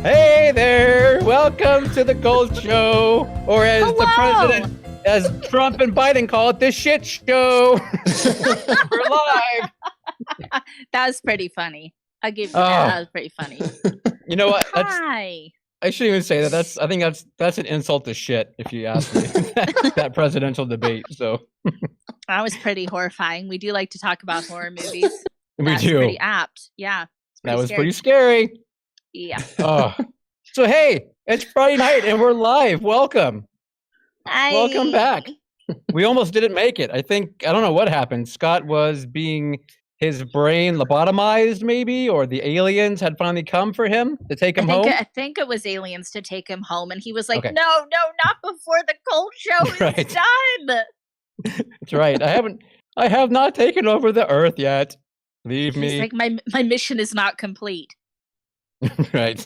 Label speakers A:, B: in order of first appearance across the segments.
A: Hey there! Welcome to the Gold Show, or as Trump and Biden call it, the shit show. We're live.
B: That was pretty funny. I'll give you that. That was pretty funny.
A: You know what?
B: Hi.
A: I shouldn't even say that. I think that's an insult to shit, if you ask me. that presidential debate. So
B: that was pretty horrifying. We do like to talk about horror movies.
A: That's do.
B: Pretty apt. Yeah.
A: That was pretty scary.
B: Yeah.
A: So hey, it's Friday night and we're live. Welcome.
B: Hi.
A: Welcome back. We almost didn't make it. I don't know what happened. Scott was being his brain lobotomized, maybe, or the aliens had finally come for him to take him home.
B: I think it was aliens to take him home, and he was like, "No, not before the cold show is done."
A: That's right. I have not taken over the Earth yet. Leave me.
B: He's like, my mission is not complete.
A: Right.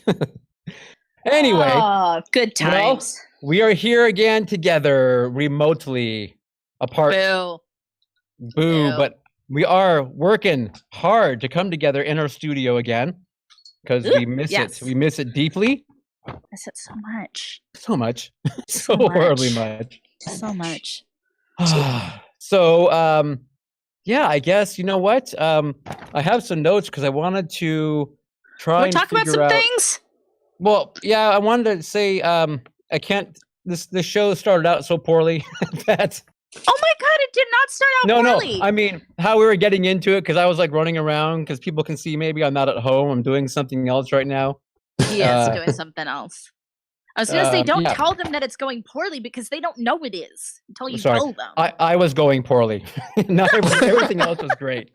A: Anyway,
B: good times.
A: Well, we are here again together, remotely apart. Boo. But we are working hard to come together in our studio again because we miss it. We miss it deeply.
B: I miss it so much.
A: So much. So horribly much.
B: So much.
A: So, yeah, I guess, you know what? I have some notes because I wanted to try and
B: talk about some things.
A: Well, yeah, I wanted to say I can't. This show started out so poorly that.
B: Oh my God! It did not start out poorly.
A: No. I mean, how we were getting into it because I was like running around because people can see maybe I'm not at home. I'm doing something else right now.
B: He is doing something else. I was gonna say, don't tell them that it's going poorly because they don't know it is until you tell them.
A: I was going poorly. No, everything else was great.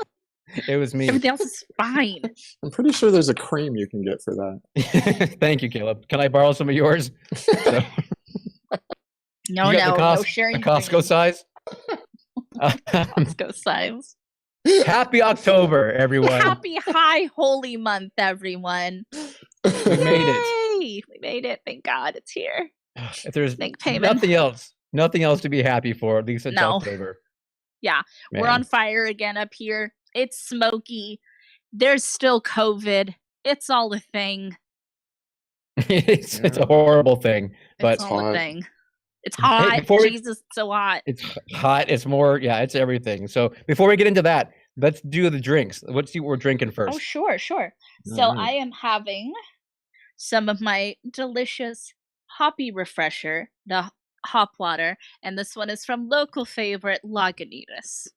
A: It was me.
B: Everything else is fine.
C: I'm pretty sure there's a cream you can get for that.
A: Thank you, Caleb. Can I borrow some of yours?
B: No sharing.
A: The Costco size.
B: Costco size.
A: Happy October, everyone.
B: Happy High Holy Month, everyone.
A: We made it.
B: We made it. Thank God it's here.
A: If there's nothing else to be happy for, at least it's October.
B: Yeah, man. We're on fire again up here. It's smoky. There's still COVID. It's all a thing.
A: It's a horrible thing, but
B: it's all a thing. It's hot. Jesus, it's so hot.
A: It's hot. It's more. Yeah, it's everything. So before we get into that, let's do the drinks. Let's see what we're drinking first.
B: Oh, sure. So I am having some of my delicious hoppy refresher, the hop water, and this one is from local favorite Lagunitas.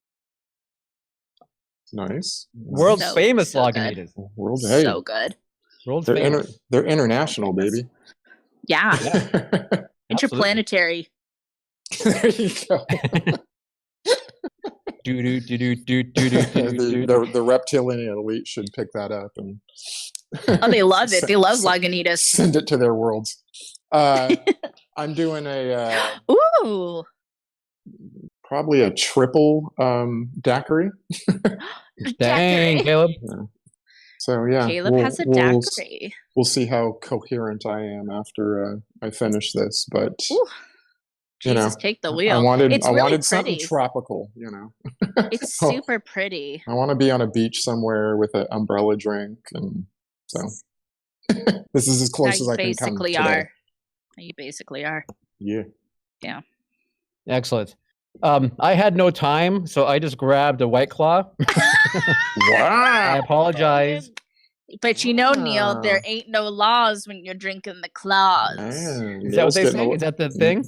C: Nice.
A: World famous Lagunitas.
B: So good.
C: They're international, baby.
B: Yeah. Interplanetary.
C: There you go. The reptilian elite should pick that up and.
B: They love it. They love Lagunitas.
C: Send it to their worlds. I'm doing a. Probably a triple daiquiri.
A: Dang, Caleb.
C: Yeah. So yeah,
B: Caleb has a daiquiri.
C: We'll see how coherent I am after I finish this, but
B: Jesus, take the wheel.
C: I wanted something tropical,
B: It's super pretty.
C: I want to be on a beach somewhere with an umbrella drink, and so this is as close as I can come today.
B: You basically are.
C: Yeah.
B: Yeah.
A: Excellent. I had no time, so I just grabbed a White Claw.
C: Wow.
A: I apologize.
B: But Neil, there ain't no laws when you're drinking the claws.
A: Is that what they say? Is that the thing?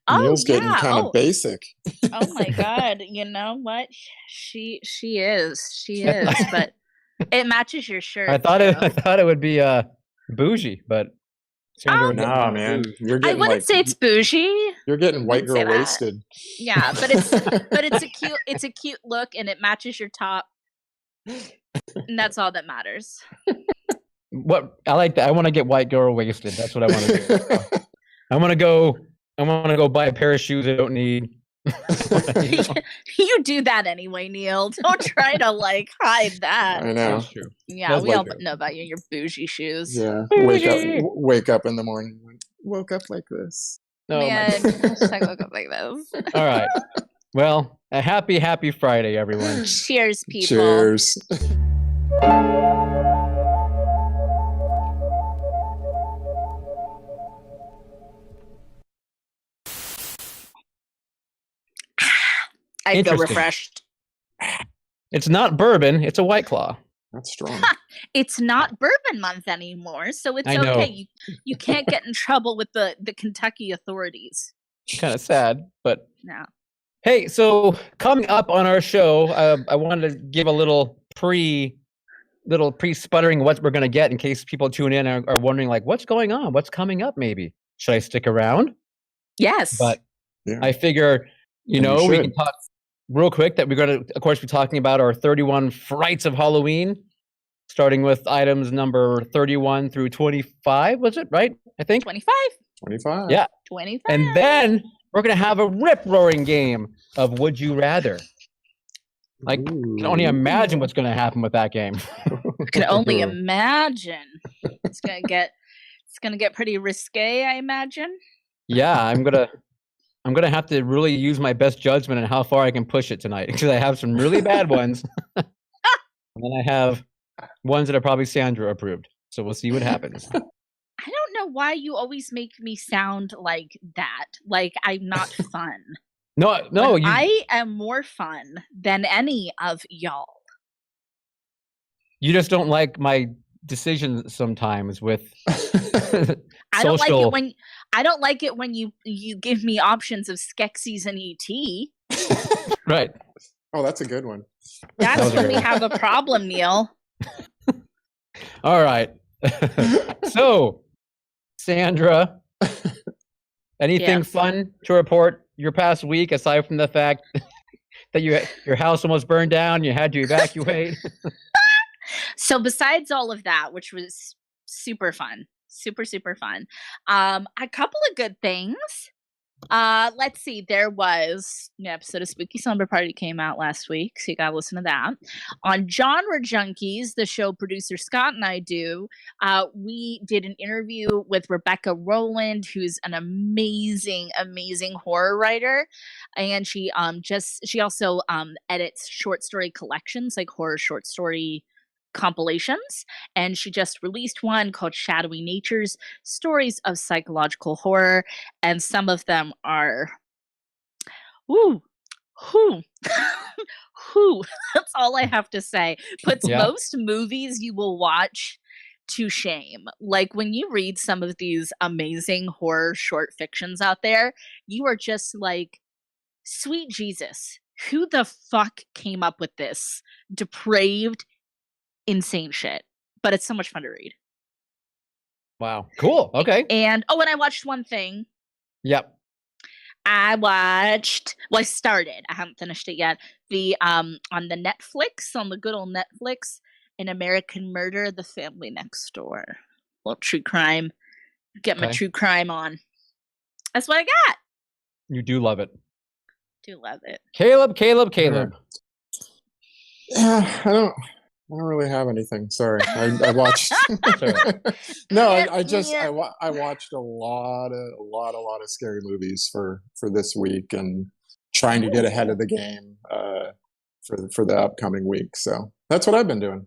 C: Neil's getting kind of basic.
B: Oh my God. You know what? She is. But it matches your shirt.
A: I thought it would be bougie, but
C: no, man.
B: I wouldn't say it's bougie.
C: You're getting white girl wasted.
B: Yeah, but it's a cute look and it matches your top. And that's all that matters.
A: What I like that. I want to get white girl wasted. That's what I want to do. I want to go buy a pair of shoes I don't need.
B: You do that anyway, Neil. Don't try to hide that.
C: I know.
A: That's true.
B: Yeah, we all know about your bougie shoes.
C: Yeah. Wake up in the morning. Woke up like this.
A: No,
B: man, I woke up like this.
A: All right. Well, a happy Friday, everyone.
B: Cheers, people.
C: Cheers.
B: I feel refreshed.
A: It's not bourbon. It's a White Claw.
C: That's strong.
B: It's not bourbon month anymore, so it's okay. You can't get in trouble with the Kentucky authorities.
A: Kind of sad, but
B: no.
A: Hey, so coming up on our show, I wanted to give a little pre-sputtering what we're going to get in case people tune in and are wondering, like, what's going on? What's coming up, maybe? Should I stick around?
B: Yes.
A: But I figure, we can talk real quick that we're going to, of course, be talking about our 31 Frights of Halloween, starting with items number 31 through 25, was it, right? I think?
B: 25.
C: 25.
A: Yeah.
B: 25.
A: And then we're going to have a rip-roaring game of Would You Rather. I can only imagine what's going to happen with that game.
B: I can only imagine. It's going to get pretty risque, I imagine.
A: Yeah, I'm going to have to really use my best judgment on how far I can push it tonight, because I have some really bad ones. And then I have ones that are probably Sandra approved. So we'll see what happens.
B: I don't know why you always make me sound like that. Like I'm not fun.
A: No,
B: I am more fun than any of y'all.
A: You just don't like my decisions sometimes with
B: I don't like it when you give me options of Skeksis and ET.
A: Right.
C: Oh, that's a good one.
B: That's when we have a problem, Neil.
A: All right. So, Sandra, anything fun to report your past week aside from the fact that your house almost burned down, you had to evacuate?
B: So besides all of that, which was super fun, super fun, a couple of good things. Let's see, there was an episode of Spooky Slumber Party came out last week, so you gotta listen to that. On Genre Junkies, the show producer Scott and I do, we did an interview with Rebecca Rowland, who's an amazing horror writer, and she also edits short story collections, like horror short story compilations, and she just released one called Shadowy Natures, Stories of Psychological Horror, and some of them are that's all I have to say. Puts most movies you will watch to shame. Like when you read some of these amazing horror short fictions out there, you are just like, sweet Jesus, who the fuck came up with this depraved, insane shit? But it's so much fun to read.
A: Wow. Cool. Okay.
B: And I watched one thing.
A: Yep.
B: I started. I haven't finished it yet. The on the Netflix, on the good old Netflix, An American Murder, The Family Next Door. A little true crime. Get my true crime on. That's what I got.
A: You do love it.
B: Do love it.
A: Caleb.
C: Yeah, I don't really have anything. Sorry. I watched. No, I watched a lot of scary movies for this week, and trying to get ahead of the game for the upcoming week. So that's what I've been doing.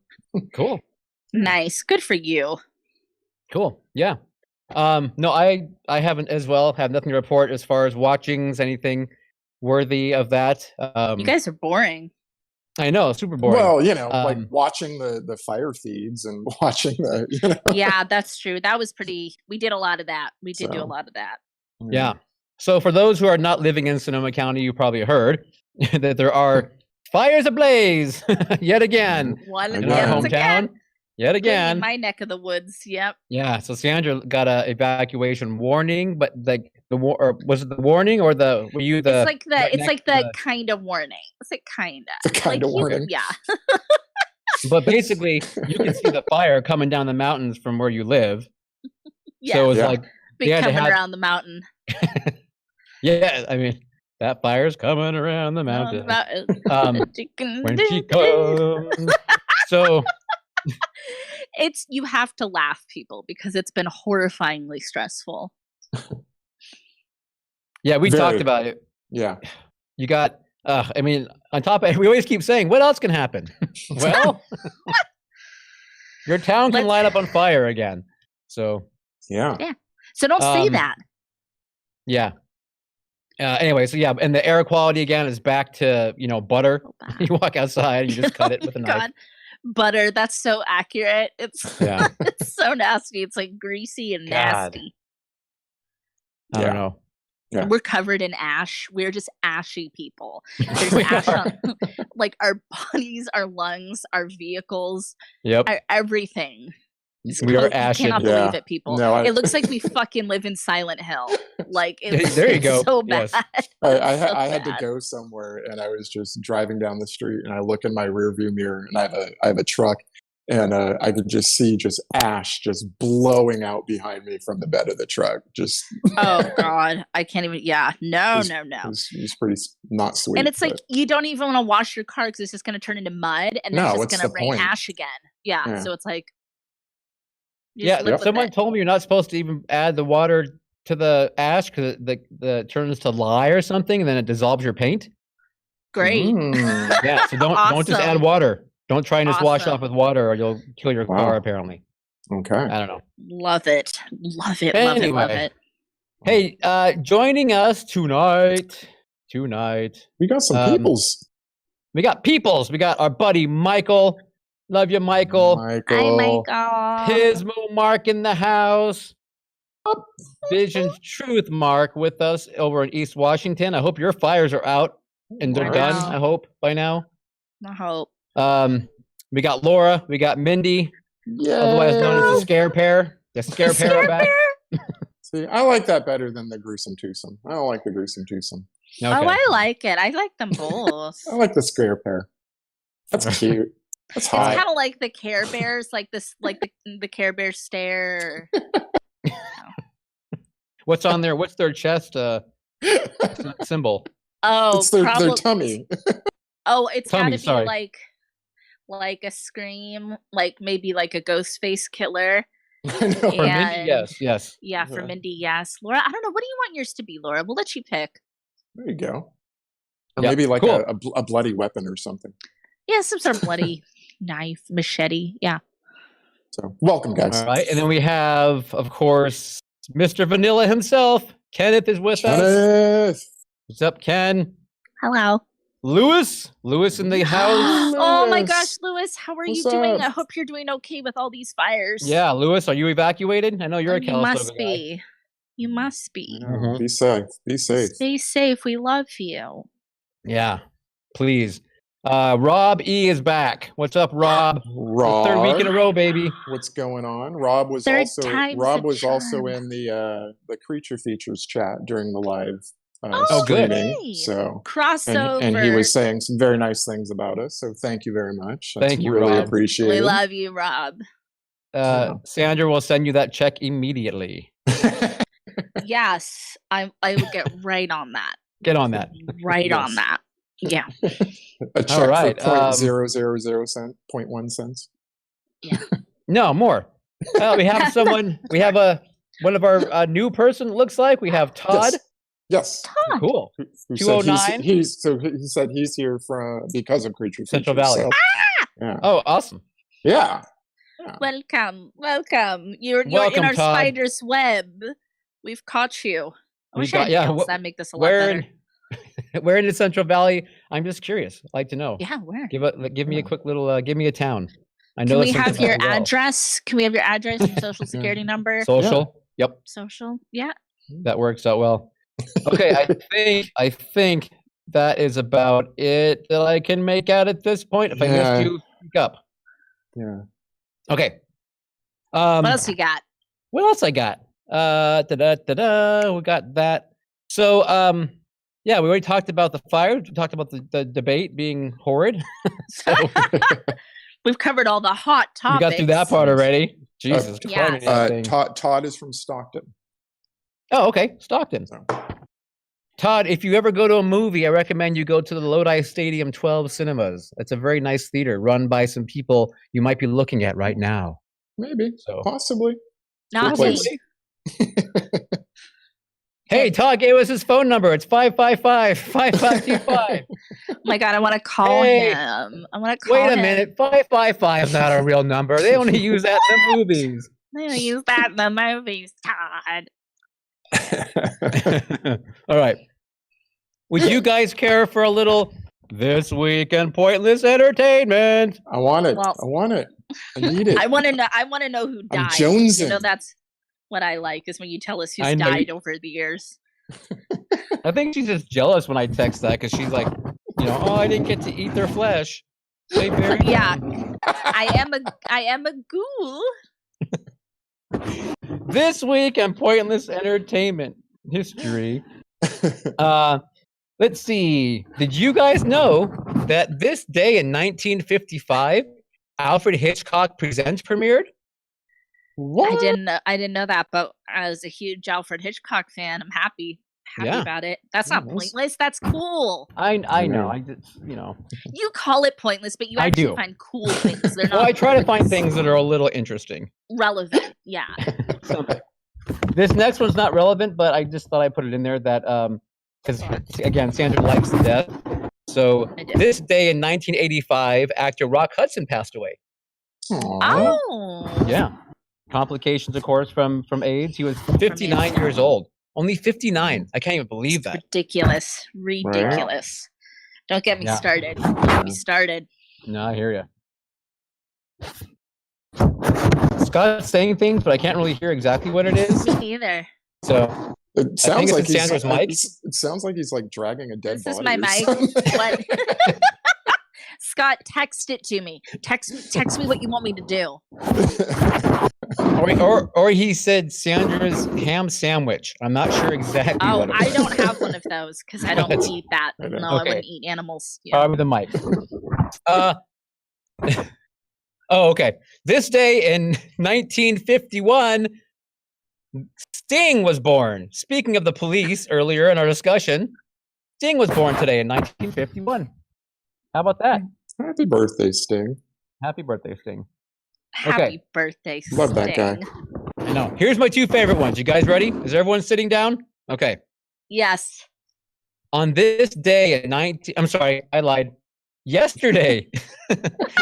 A: Cool.
B: Nice. Good for you.
A: Cool. Yeah. No, I haven't as well. Have nothing to report as far as watchings, anything worthy of that.
B: You guys are boring.
A: I know, super boring.
C: Well, like watching the fire feeds and watching the,
B: Yeah, that's true. That was pretty. We did a lot of that. We did do a lot of that.
A: Yeah. So for those who are not living in Sonoma County, you probably heard that there are fires ablaze yet again in our hometown. Yet again.
B: In my neck of the woods. Yep.
A: Yeah. So Sandra got a evacuation warning, but like was it the warning or were you the?
B: It's like the kind of warning. It's like kind of.
C: The kind of warning.
B: Yeah.
A: But basically, you can see the fire coming down the mountains from where you live.
B: Yeah.
A: So it's like
B: coming around the mountain.
A: Yeah, I mean that fire's coming around the mountain. When she comes. So.
B: You have to laugh, people, because it's been horrifyingly stressful.
A: Yeah, we talked about it.
C: Yeah.
A: You got, I mean, on top of it, we always keep saying, what else can happen? Well, your town can light up on fire again. So,
C: yeah.
B: So don't say that.
A: Yeah. Anyway, so yeah, and the air quality again is back to butter. You walk outside, and you just cut it with a knife.
B: God. Butter, that's so accurate. It's it's so nasty. It's like greasy and nasty.
A: I don't know.
B: Yeah. We're covered in ash. We're just ashy people. There's ash on like our bodies, our lungs, our vehicles, everything.
A: We are ashy.
B: I cannot believe it, people. No, it looks like we fucking live in Silent Hill. Like it's,
A: there you go.
B: So bad.
A: Yes.
C: I had to go somewhere, and I was just driving down the street, and I look in my rearview mirror, and I have a truck, and I could just see ash just blowing out behind me from the bed of the truck. Just
B: oh god, I can't even. Yeah, no.
C: It's pretty not sweet.
B: And it's like you don't even want to wash your car because it's just going to turn into mud, and then it's just going to rain ash again. Yeah, so it's like.
A: Someone told me you're not supposed to even add the water to the ash because the turns to lye or something, and then it dissolves your paint.
B: Great.
A: Yeah, so don't just add water. Don't try and just wash off with water, or you'll kill your car. Apparently.
C: Okay.
A: I don't know.
B: Love it.
A: Anyway.
B: Love it.
A: Hey, joining us tonight.
C: We got some peoples.
A: We got peoples. We got our buddy Michael. Love you, Michael.
B: Hi, Michael.
A: Pismo Mark in the house. Vision's Truth Mark with us over in East Washington. I hope your fires are out and they're done. I hope by now.
B: I hope.
A: We got Laura. We got Mindy. Otherwise known as the Scare Pair. The Scare Pair are back.
C: See, I like that better than the Gruesome Twosome. I don't like the Gruesome Twosome.
B: Okay. Oh, I like it. I like them both.
C: I like the Scare Pair. That's cute. That's hot.
B: It's kind of like the Care Bears, like this, like the Care Bear stare.
A: What's on there? What's their chest symbol?
B: Oh,
C: it's their tummy.
B: Oh, it's got to be like a scream, like maybe like a ghost face killer.
A: For Mindy, yes.
B: Yeah, for Mindy, yes. Laura, I don't know. What do you want yours to be, Laura? We'll let you pick.
C: There you go. Or maybe like a bloody weapon or something.
B: Yeah, some sort of bloody knife, machete. Yeah.
C: So, welcome, guys.
A: All right. And then we have, of course, Mr. Vanilla himself. Kenneth is with us. What's up, Ken?
B: Hello.
A: Lewis in the house.
B: Oh my gosh, Lewis, how are you doing? I hope you're doing okay with all these fires.
A: Yeah, Lewis, are you evacuated? I know you're a California guy.
B: You must be.
C: Mm-hmm. Be safe.
B: Stay safe. We love you.
A: Yeah, please. Rob E is back. What's up, Rob? Third week in a row, baby.
C: What's going on? Rob was also in the Creature Features chat during the live streaming.
B: Good.
C: So
B: crossover,
C: and he was saying some very nice things about us. So thank you very much.
A: Thank you,
C: really
A: Rob.
C: Appreciate it.
B: We love you, Rob.
A: Sandra will send you that check immediately.
B: Yes, I will get right on that.
A: Get on that.
B: Right on that. Yeah.
C: A check for 0.000 cents.
B: Yeah.
A: No, more. We have someone. We have one of our new person. It looks like we have Todd.
C: Yes.
B: Todd.
A: Cool.
C: Who 209. He said he's here because of Creature
A: Central Valley.
C: So, yeah.
A: Oh, awesome.
C: Yeah.
B: Welcome. You're in our
A: Todd.
B: spider's web. We've caught you. I wish I had nails. That'd make this a lot better.
A: Where in the Central Valley? I'm just curious. I'd like to know.
B: Yeah, where?
A: Give me a quick little. Give me a town. I know.
B: Can we have your address? Can we have your address and social security number?
A: Social. Yeah. Yep.
B: Social. Yeah.
A: That works out well. Okay, I think that is about it that I can make out at this point. If I missed you, speak up.
C: Yeah.
A: Okay.
B: What else you got?
A: What else I got? We got that. So, yeah, we already talked about the fire. We talked about the debate being horrid. So
B: we've covered all the hot topics.
A: We got through that part already. Jesus.
C: Todd is from Stockton.
A: Oh, okay. Stockton. So. Todd, if you ever go to a movie, I recommend you go to the Lodi Stadium 12 Cinemas. It's a very nice theater run by some people you might be looking at right now.
C: Maybe. Possibly.
B: Not me.
A: Hey, Todd gave us his phone number. It's 555-5525.
B: Oh my God, I want to call him.
A: Wait a minute. 555 is not a real number. They only use that in the movies.
B: They only use that in the movies, Todd.
A: All right. Would you guys care for a little This Week in Pointless Entertainment?
C: I want it. Well, I want it. I need it.
B: I want to know who died.
C: I'm jonesing.
B: You know, that's what I like, is when you tell us who's died over the years.
A: I think she's just jealous when I text that, because she's like, you know, oh, I didn't get to eat their flesh.
B: Yeah, I am a ghoul.
A: This Week in Pointless Entertainment History. Let's see. Did you guys know that this day in 1955, Alfred Hitchcock Presents premiered?
C: What?
B: I didn't know that, but as a huge Alfred Hitchcock fan, I'm happy about it. That's not pointless. That's cool.
A: I know. I just, you know.
B: You call it pointless, but you actually find cool things. They're not.
A: Well, I try to find things that are a little interesting,
B: relevant. Yeah.
A: This next one's not relevant, but I just thought I'd put it in there that because again, Sandra likes the death. So this day in 1985, actor Rock Hudson passed away.
C: Aww.
B: Oh.
A: Yeah. Complications, of course, from AIDS. He was 59 years old. Only 59. I can't even believe that.
B: Ridiculous. Right? Don't get me started. Don't get me started.
A: No, I hear you. Scott's saying things, but I can't really hear exactly what it is.
B: Me either.
A: So
C: it sounds like
A: Sandra's mic.
C: It sounds like he's like dragging a dead body.
B: This is my mic. What? Scott, text it to me. Text me what you want me to do.
A: Or he said Sandra's ham sandwich. I'm not sure exactly.
B: Oh,
A: what it
B: I don't have one of those because I don't eat that. No, I wouldn't eat animals.
A: Yeah. Probably the mic. Oh, okay. This day in 1951, Sting was born. Speaking of the police earlier in our discussion, Sting was born today in 1951. How about that?
C: Happy birthday, Sting.
A: Happy birthday, Sting.
B: Happy birthday, Sting.
C: Love that guy.
A: I know. Here's my two favorite ones. You guys ready? Is everyone sitting down? Okay.
B: Yes.
A: On this day in I'm sorry, I lied. Yesterday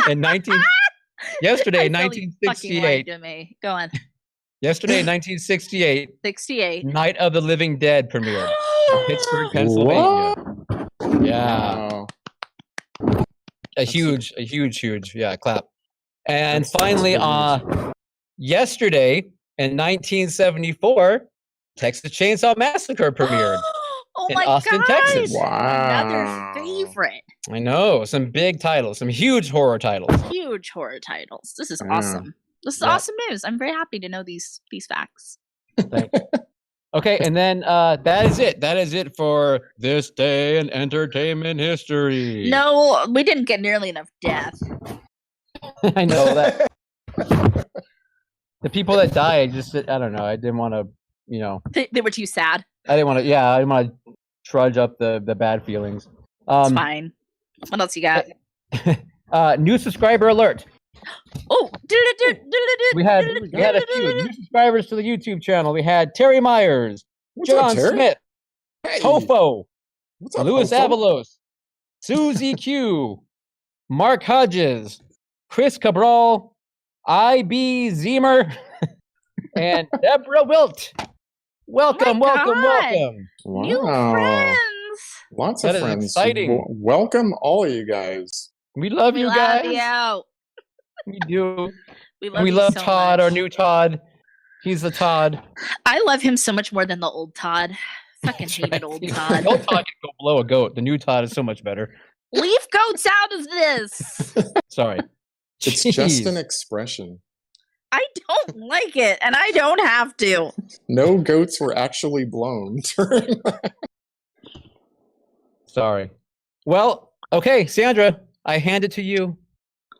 A: in 1968.
B: To me. Go on.
A: Yesterday in 1968.
B: 68.
A: Night of the Living Dead premiered in Pittsburgh, Pennsylvania.
C: What?
A: Yeah.
C: Wow.
A: A huge, clap. And finally, yesterday in 1974, Texas Chainsaw Massacre premiered in Austin, Texas.
C: Wow.
B: Another favorite.
A: I know. Some big titles, some huge horror titles.
B: Huge horror titles. This is awesome. This is awesome news. I'm very happy to know these facts.
A: Thank you. Okay, and then that is it. That is it for this day in entertainment history.
B: No, we didn't get nearly enough death.
A: I know that. The people that died, I don't know. I didn't want to, you know.
B: They were too sad.
A: I didn't want to trudge up the bad feelings.
B: It's fine. What else you got?
A: New subscriber alert.
B: Oh,
A: we had a few new subscribers to the YouTube channel. We had Terry Myers, John Smith, Tofo, Louis Avalos, Susie Q, Mark Hodges, Chris Cabral, I.B. Zemer, and Deborah Wilt. Welcome.
C: Wow.
B: New friends.
C: Lots of friends.
A: Exciting.
C: Welcome all of you guys.
A: We love you guys.
B: You.
A: We do.
B: We love so
A: Todd,
B: much.
A: our new Todd. He's the Todd.
B: I love him so much more than the old Todd. Fucking hated old Todd.
A: The old Todd can go blow a goat. The new Todd is so much better.
B: Leave goats out of this.
A: Sorry.
C: It's just an expression.
B: I don't like it, and I don't have to.
C: No goats were actually blown during that.
A: Sorry. Well, okay, Sandra, I hand it to you.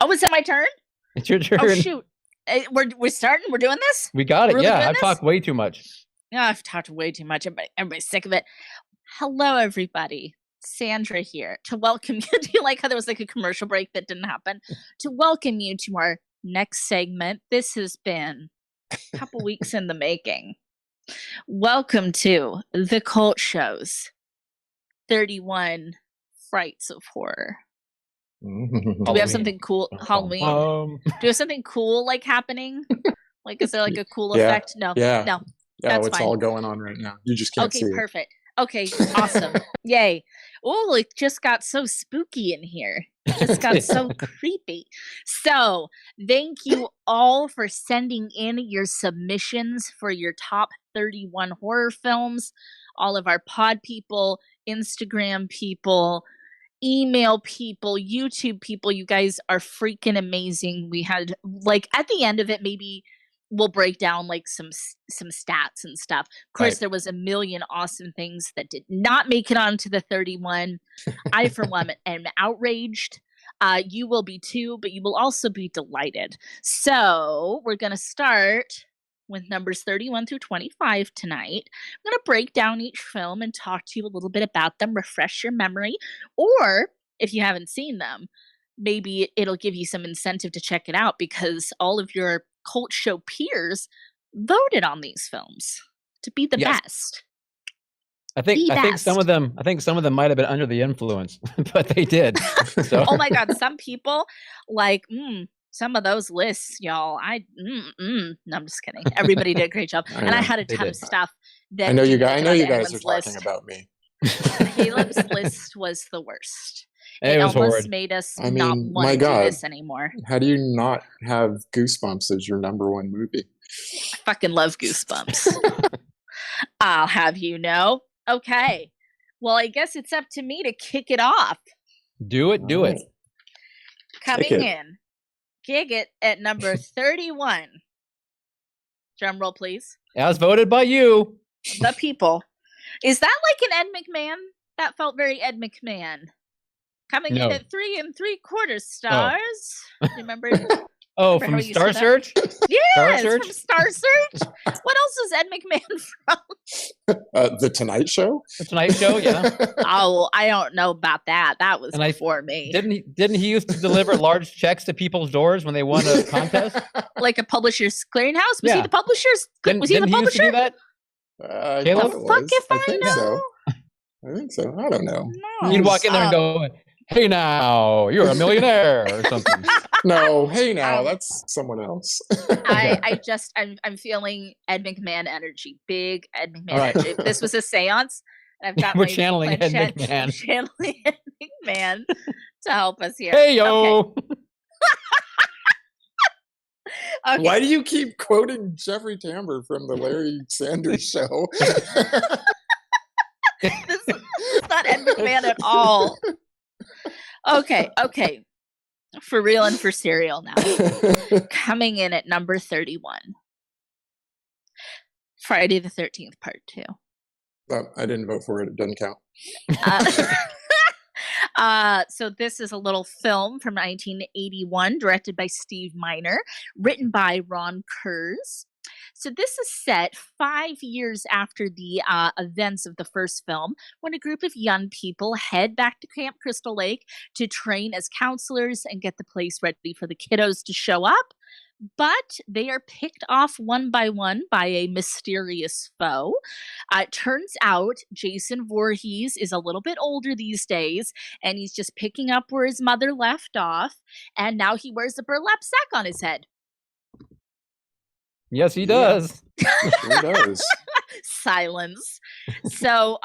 B: Oh, is it my turn?
A: It's your turn.
B: Oh, shoot. We're starting? We're doing this?
A: We got it. Yeah, I've talked way too much.
B: Yeah, I've talked way too much. Everybody's sick of it. Hello, everybody. Sandra here to welcome you. Do you like how there was like a commercial break that didn't happen? To welcome you to our next segment. This has been a couple weeks in the making. Welcome to the Cult Show's 31 Frights of Horror. Do we have something cool? Halloween. Do we have something cool like happening? Like, is there like a cool effect? No.
C: Yeah.
B: No.
C: Yeah, it's all going on right now. You just can't see it.
B: Okay, perfect. Okay, awesome. Yay. Oh, it just got so spooky in here. It just got so creepy. So, thank you all for sending in your submissions for your top 31 horror films. All of our pod people, Instagram people, email people, YouTube people, you guys are freaking amazing. We had, like, at the end of it, maybe we'll break down like some stats and stuff. Of course, there was a million awesome things that did not make it onto the 31. I, for one, am outraged. You will be too, but you will also be delighted. So we're going to start with numbers 31 through 25 tonight. I'm going to break down each film and talk to you a little bit about them, refresh your memory, or if you haven't seen them, maybe it'll give you some incentive to check it out because all of your cult show peers voted on these films to be the best.
A: I think some of them might have been under the influence, but they did. So.
B: Oh my God, some people like some of those lists, y'all. No, I'm just kidding. Everybody did a great job, and I had a ton of stuff that
C: I know you guys are talking
B: list.
C: About me.
B: Caleb's list was the worst.
A: It
B: almost
A: horrid.
B: Made us not want to do this anymore.
C: How do you not have Goosebumps as your number one movie?
B: I fucking love Goosebumps. I'll have you know. Okay. Well, I guess it's up to me to kick it off.
A: Do it.
B: Coming in, gig it at number 31. Drum roll, please.
A: As voted by you.
B: The people. Is that like an Ed McMahon? That felt very Ed McMahon. Coming in at 3 3/4 stars. Remember?
A: From Star Search?
B: Yes, from Star Search. What else is Ed McMahon from?
C: The Tonight Show?
A: The Tonight Show, yeah.
B: Oh, I don't know about that. That was before me.
A: Didn't he used to deliver large checks to people's doors when they won a contest?
B: Like a publisher's clearinghouse? Was he the publisher's? Was he the publisher?
A: Used to do that?
B: The fuck if I know?
C: So. I think so. I don't know.
B: No.
A: You'd walk in there and go, "Hey now, you're a millionaire," or something.
C: No, hey now, that's someone else.
B: I'm feeling Ed McMahon energy. Big Ed McMahon energy. If this was a seance, I've got
A: We're channeling Ed McMahon.
B: Channeling Ed McMahon to help us here.
A: Hey yo.
B: Okay.
C: Why do you keep quoting Jeffrey Tambor from the Larry Sanders Show?
B: This is not Ed McMahon at all. Okay. For real and for serial now. Coming in at number 31. Friday the 13th, Part 2.
C: I didn't vote for it. It doesn't count.
B: So this is a little film from 1981, directed by Steve Miner, written by Ron Kurz. So this is set 5 years after the events of the first film, when a group of young people head back to Camp Crystal Lake to train as counselors and get the place ready for the kiddos to show up. But they are picked off one by one by a mysterious foe. It turns out Jason Voorhees is a little bit older these days, and he's just picking up where his mother left off, and now he wears a burlap sack on his head.
A: Yes, he does.
C: Yeah. He does.
B: Silence. So,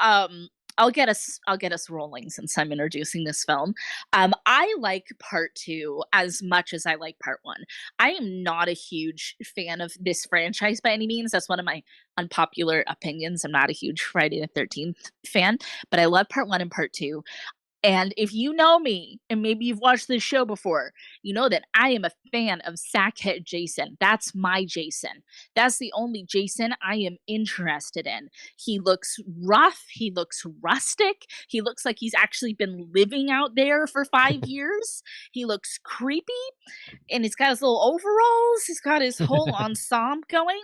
B: I'll get us rolling since I'm introducing this film. I like Part 2 as much as I like Part 1. I am not a huge fan of this franchise by any means. That's one of my unpopular opinions. I'm not a huge Friday the 13th fan, but I love Part 1 and Part 2. And if you know me, and maybe you've watched this show before, you know that I am a fan of Sackhead Jason. That's my Jason. That's the only Jason I am interested in. He looks rough. He looks rustic. He looks like he's actually been living out there for 5 years. He looks creepy. And he's got his little overalls. He's got his whole ensemble going.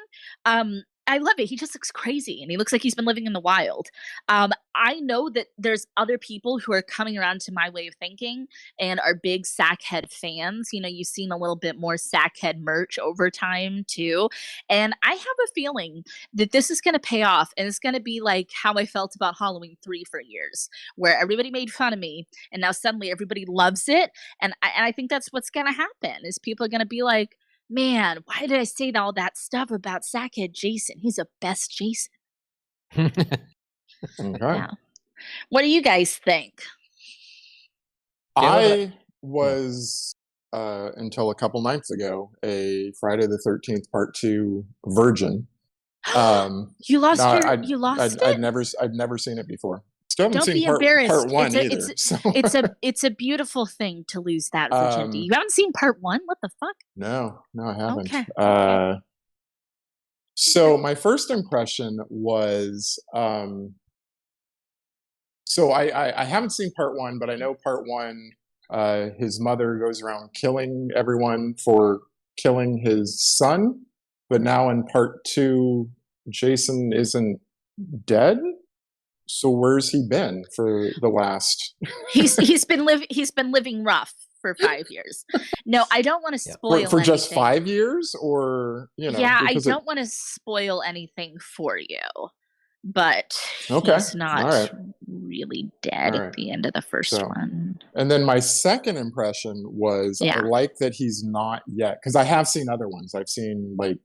B: I love it. He just looks crazy, and he looks like he's been living in the wild. I know that there's other people who are coming around to my way of thinking and are big Sackhead fans. You know, you've seen a little bit more Sackhead merch over time, too. And I have a feeling that this is going to pay off, and it's going to be like how I felt about Halloween 3 for years, where everybody made fun of me, and now suddenly everybody loves it. And I think that's what's going to happen, is people are going to be like, man, why did I say all that stuff about Sackhead Jason? He's the best Jason.
C: Okay.
B: Yeah. What do you guys think?
C: I was until a couple nights ago a Friday the 13th Part 2 virgin.
B: You lost
C: no,
B: it?
C: I'd never seen it before. Still haven't
B: Don't
C: seen
B: be embarrassed.
C: part 1 either.
B: It's a beautiful thing to lose that virginity. You haven't seen part 1? What the fuck?
C: No, I haven't.
B: Okay.
C: So my first impression was, so I haven't seen part 1, but I know part 1, his mother goes around killing everyone for killing his son. But now in part 2, Jason isn't dead. So where's he been for the last?
B: He's been living rough for 5 years. No, I don't want to spoil
C: for
B: anything.
C: Just 5 years, or
B: Yeah, I don't want to spoil anything for you, but he's not really dead at the end of the first one.
C: And then my second impression was I like that he's not yet, because I have seen other ones. I've seen I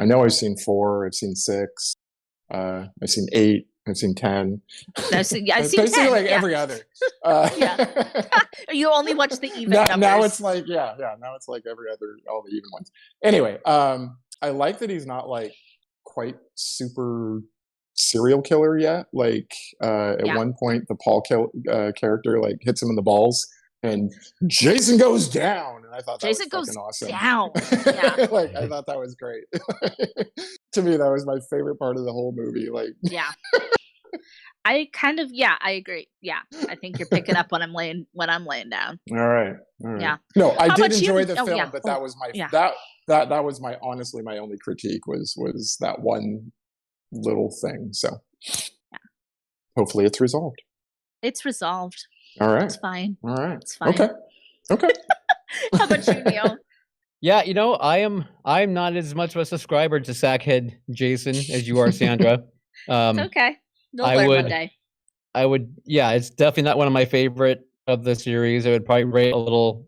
C: know I've seen 4, I've seen 6, I've seen 8. I've seen 10.
B: I've seen
C: basically
B: 10,
C: like every other.
B: You only watch the even numbers.
C: Now it's like now it's like every other, all the even ones. Anyway, I like that he's not like quite super serial killer yet. Like at one point, the Paul character like hits him in the balls, and Jason goes down, and I thought that was fucking awesome.
B: Down. Yeah.
C: Like I thought that was great. To me, that was my favorite part of the whole movie. Like,
B: yeah. I agree. Yeah, I think you're picking up when I'm laying down.
C: All right.
B: Yeah.
C: No, I did enjoy the film, but that was my that was my honestly my only critique was that one little thing. So, hopefully, it's resolved.
B: It's resolved.
C: All right.
B: It's fine.
C: All right.
B: It's fine.
C: Okay.
B: How about you, Neil?
A: Yeah, I'm not as much of a subscriber to Sackhead Jason as you are, Sandra.
B: It's okay. They'll learn one day.
A: It's definitely not one of my favorite of the series. I would probably rate a little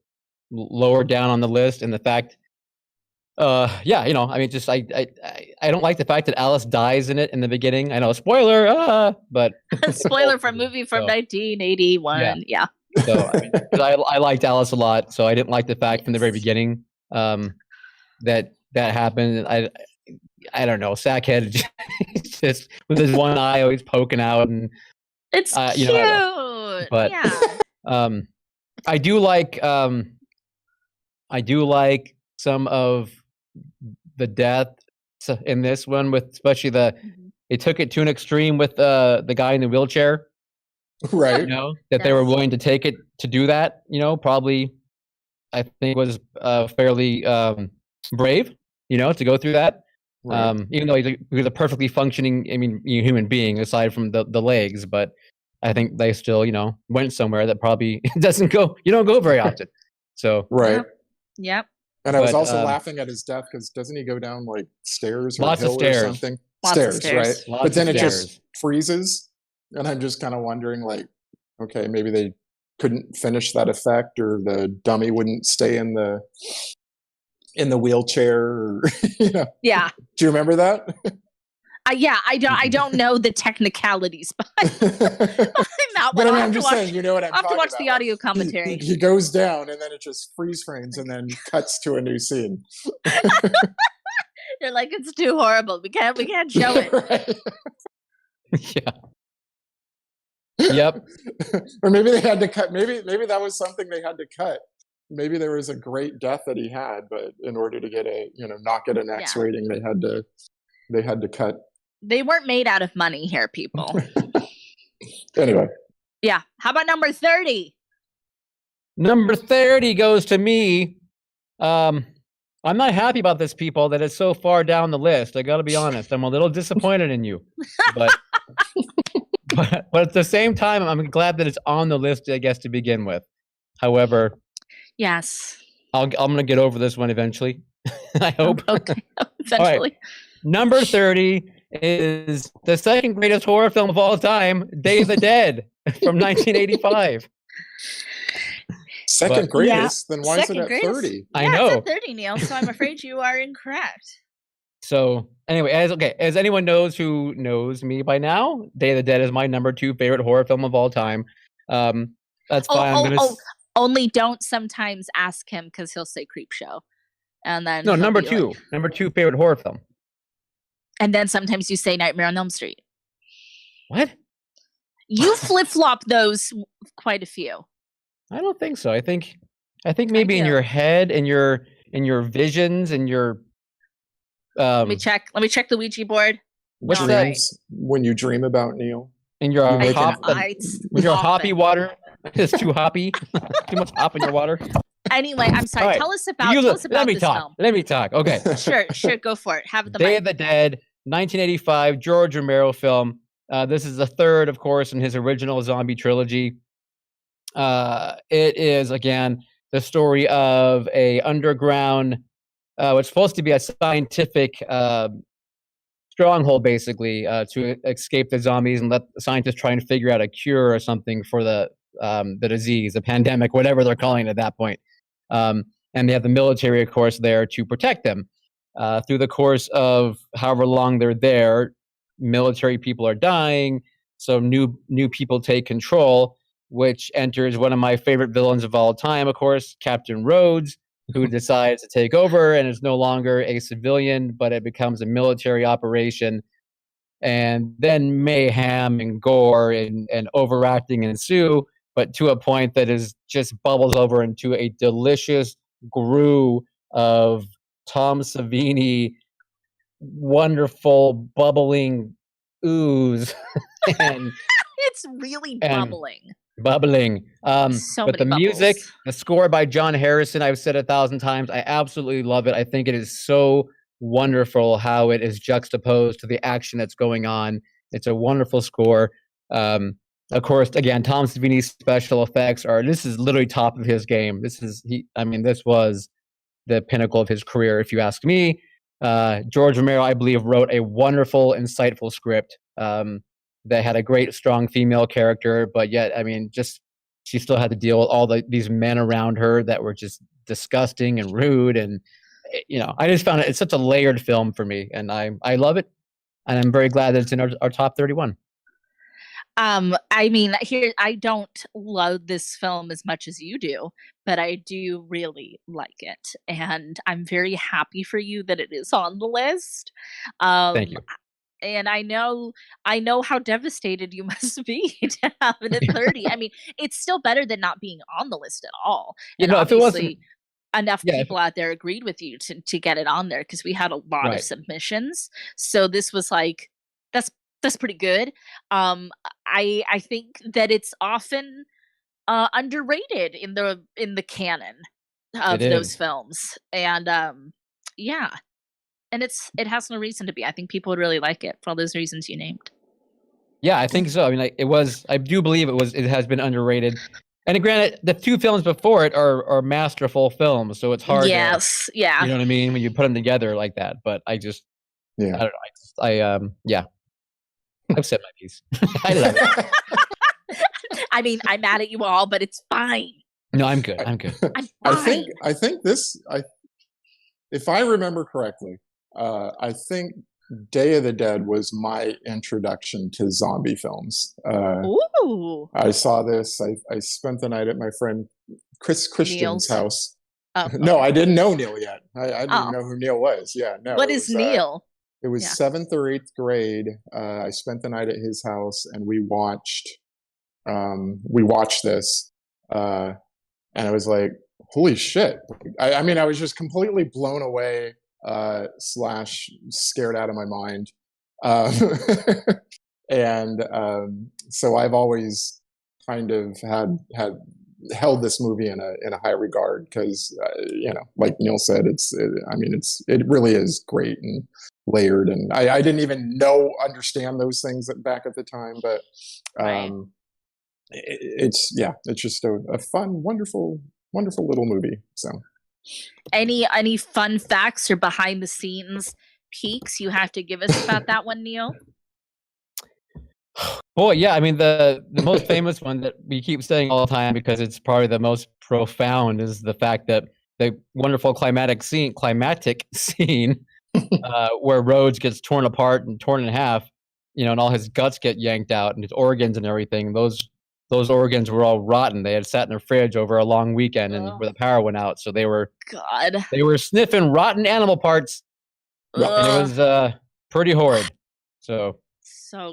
A: lower down on the list. And the fact, I don't like the fact that Alice dies in it in the beginning. I know, spoiler, but
B: spoiler for a movie from 1981. Yeah.
A: So I liked Alice a lot, so I didn't like the fact from the very beginning that happened. I don't know, Sackhead just with his one eye always poking out, and
B: it's cute.
A: But I do like some of the death in this one, with especially they took it to an extreme with the guy in the wheelchair.
C: Right.
A: That they were willing to take it to do that, probably I think was fairly brave, to go through that. Right. Even though he's a perfectly functioning, human being aside from the legs, but I think they still, went somewhere that probably you don't go very often. So
C: right.
B: Yep.
C: And I was also laughing at his death because doesn't he go down like stairs or
A: lots
C: hill
A: of stairs.
C: Or something?
B: Lots of stairs.
C: Right?
A: Lots
C: but then
A: it
C: just freezes, and I'm just kind of wondering, like, okay, maybe they couldn't finish that effect, or the dummy wouldn't stay in the wheelchair, or,
B: Yeah.
C: Do you remember that?
B: I don't know the technicalities behind that one.
C: But I'm just saying, you know what I'm talking about.
B: I'll have to watch the audio commentary.
C: He goes down, and then it just freeze frames, and then cuts to a new scene.
B: They're like, it's too horrible. We can't show it.
C: Right.
A: Yeah. Yep.
C: Or maybe they had to cut. Maybe that was something they had to cut. Maybe there was a great death that he had, but in order to get not get an X rating, they had to cut.
B: They weren't made out of money here, people.
C: Anyway.
B: Yeah. How about number 30?
A: Number 30 goes to me. I'm not happy about this, people, that it's so far down the list. I got to be honest. I'm a little disappointed in you. But at the same time, I'm glad that it's on the list, I guess, to begin with. However,
B: yes,
A: I'm going to get over this one eventually. I hope.
B: Okay, eventually.
A: Right. Number 30 is the second greatest horror film of all time, Day of the Dead from 1985.
C: Second greatest? Then why is it at 30?
A: I know.
B: It's at 30, Neil, so I'm afraid you are incorrect.
A: So anyway, as anyone knows who knows me by now, Day of the Dead is my number 2 favorite horror film of all time. That's fine.
B: Only don't sometimes ask him because he'll say Creepshow, and then
A: no, number 2, number 2 favorite horror film.
B: And then sometimes you say Nightmare on Elm Street.
A: What?
B: You flip-flop those quite a few.
A: I don't think so. I think maybe in your head and your visions and your
B: let me check the Ouija board.
A: What's that?
C: When you dream about Neil?
A: In your hoppy water. It's too hoppy. Too much hop in your water.
B: Anyway, I'm sorry. Right. Tell us about this film.
A: Let me talk. Okay.
B: Sure. Go for it. Have the
A: Day of the Dead, 1985, George Romero film. This is the third, of course, in his original zombie trilogy. It is, again, the story of a underground, what's supposed to be a scientific stronghold, basically, to escape the zombies and let the scientists try and figure out a cure or something for the disease, the pandemic, whatever they're calling it at that point. And they have the military, of course, there to protect them. Through the course of however long they're there, military people are dying, so new people take control, which enters one of my favorite villains of all time, of course, Captain Rhodes, who decides to take over and is no longer a civilian, but it becomes a military operation. And then mayhem and gore and overacting ensue, but to a point that is just bubbles over into a delicious brew of Tom Savini, wonderful bubbling ooze. And
B: it's really bubbling.
A: But the music, the score by John Harrison, I've said 1,000 times, I absolutely love it. I think it is so wonderful how it is juxtaposed to the action that's going on. It's a wonderful score. Of course, again, Tom Savini's special effects this is literally top of his game. This was the pinnacle of his career, if you ask me. George Romero, I believe, wrote a wonderful, insightful script that had a great, strong female character, but yet, she still had to deal with all these men around her that were just disgusting and rude, and I just found it's such a layered film for me, and I love it, and I'm very glad that it's in our top 31.
B: I don't love this film as much as you do, but I do really like it, and I'm very happy for you that it is on the list.
A: Thank you.
B: And I know how devastated you must be to have it at 30. It's still better than not being on the list at all. And
A: if it wasn't
B: enough people out there agreed with you to get it on there, because we had a lot of submissions. So this was like, that's pretty good. I think that it's often underrated in the canon of those films, and and it has no reason to be. I think people would really like it for all those reasons you named.
A: Yeah, I think so. I do believe it has been underrated. And granted, the two films before it are masterful films, so it's hard.
B: Yes, yeah.
A: You know what I mean? When you put them together like that. But I don't know. I've said my piece. I love it.
B: I'm mad at you all, but it's fine.
A: No, I'm good. I'm
B: fine.
C: I think if I remember correctly, I think Day of the Dead was my introduction to zombie films.
B: Ooh.
C: I saw this. I spent the night at my friend Chris Christian's house.
B: Oh,
C: no, I didn't know Neil yet. I didn't even know who Neil was. Yeah, no.
B: What is Neil?
C: It was 7th or 8th grade. I spent the night at his house, and we watched this, and I was like, "Holy shit!" I was just completely blown away / scared out of my mind, and so I've always kind of had held this movie in a high regard because like Neil said, it really is great and layered, and I didn't even understand those things back at the time, but it's just a fun, wonderful little movie. So
B: any fun facts or behind the scenes peeks you have to give us about that one, Neil?
A: Well, yeah, the most famous one that we keep saying all the time because it's probably the most profound is the fact that the wonderful climatic scene where Rhodes gets torn apart and torn in half, and all his guts get yanked out and his organs and everything. Those organs were all rotten. They had sat in a fridge over a long weekend and where the power went out, so they were sniffing rotten animal parts, and it was pretty horrid.
B: So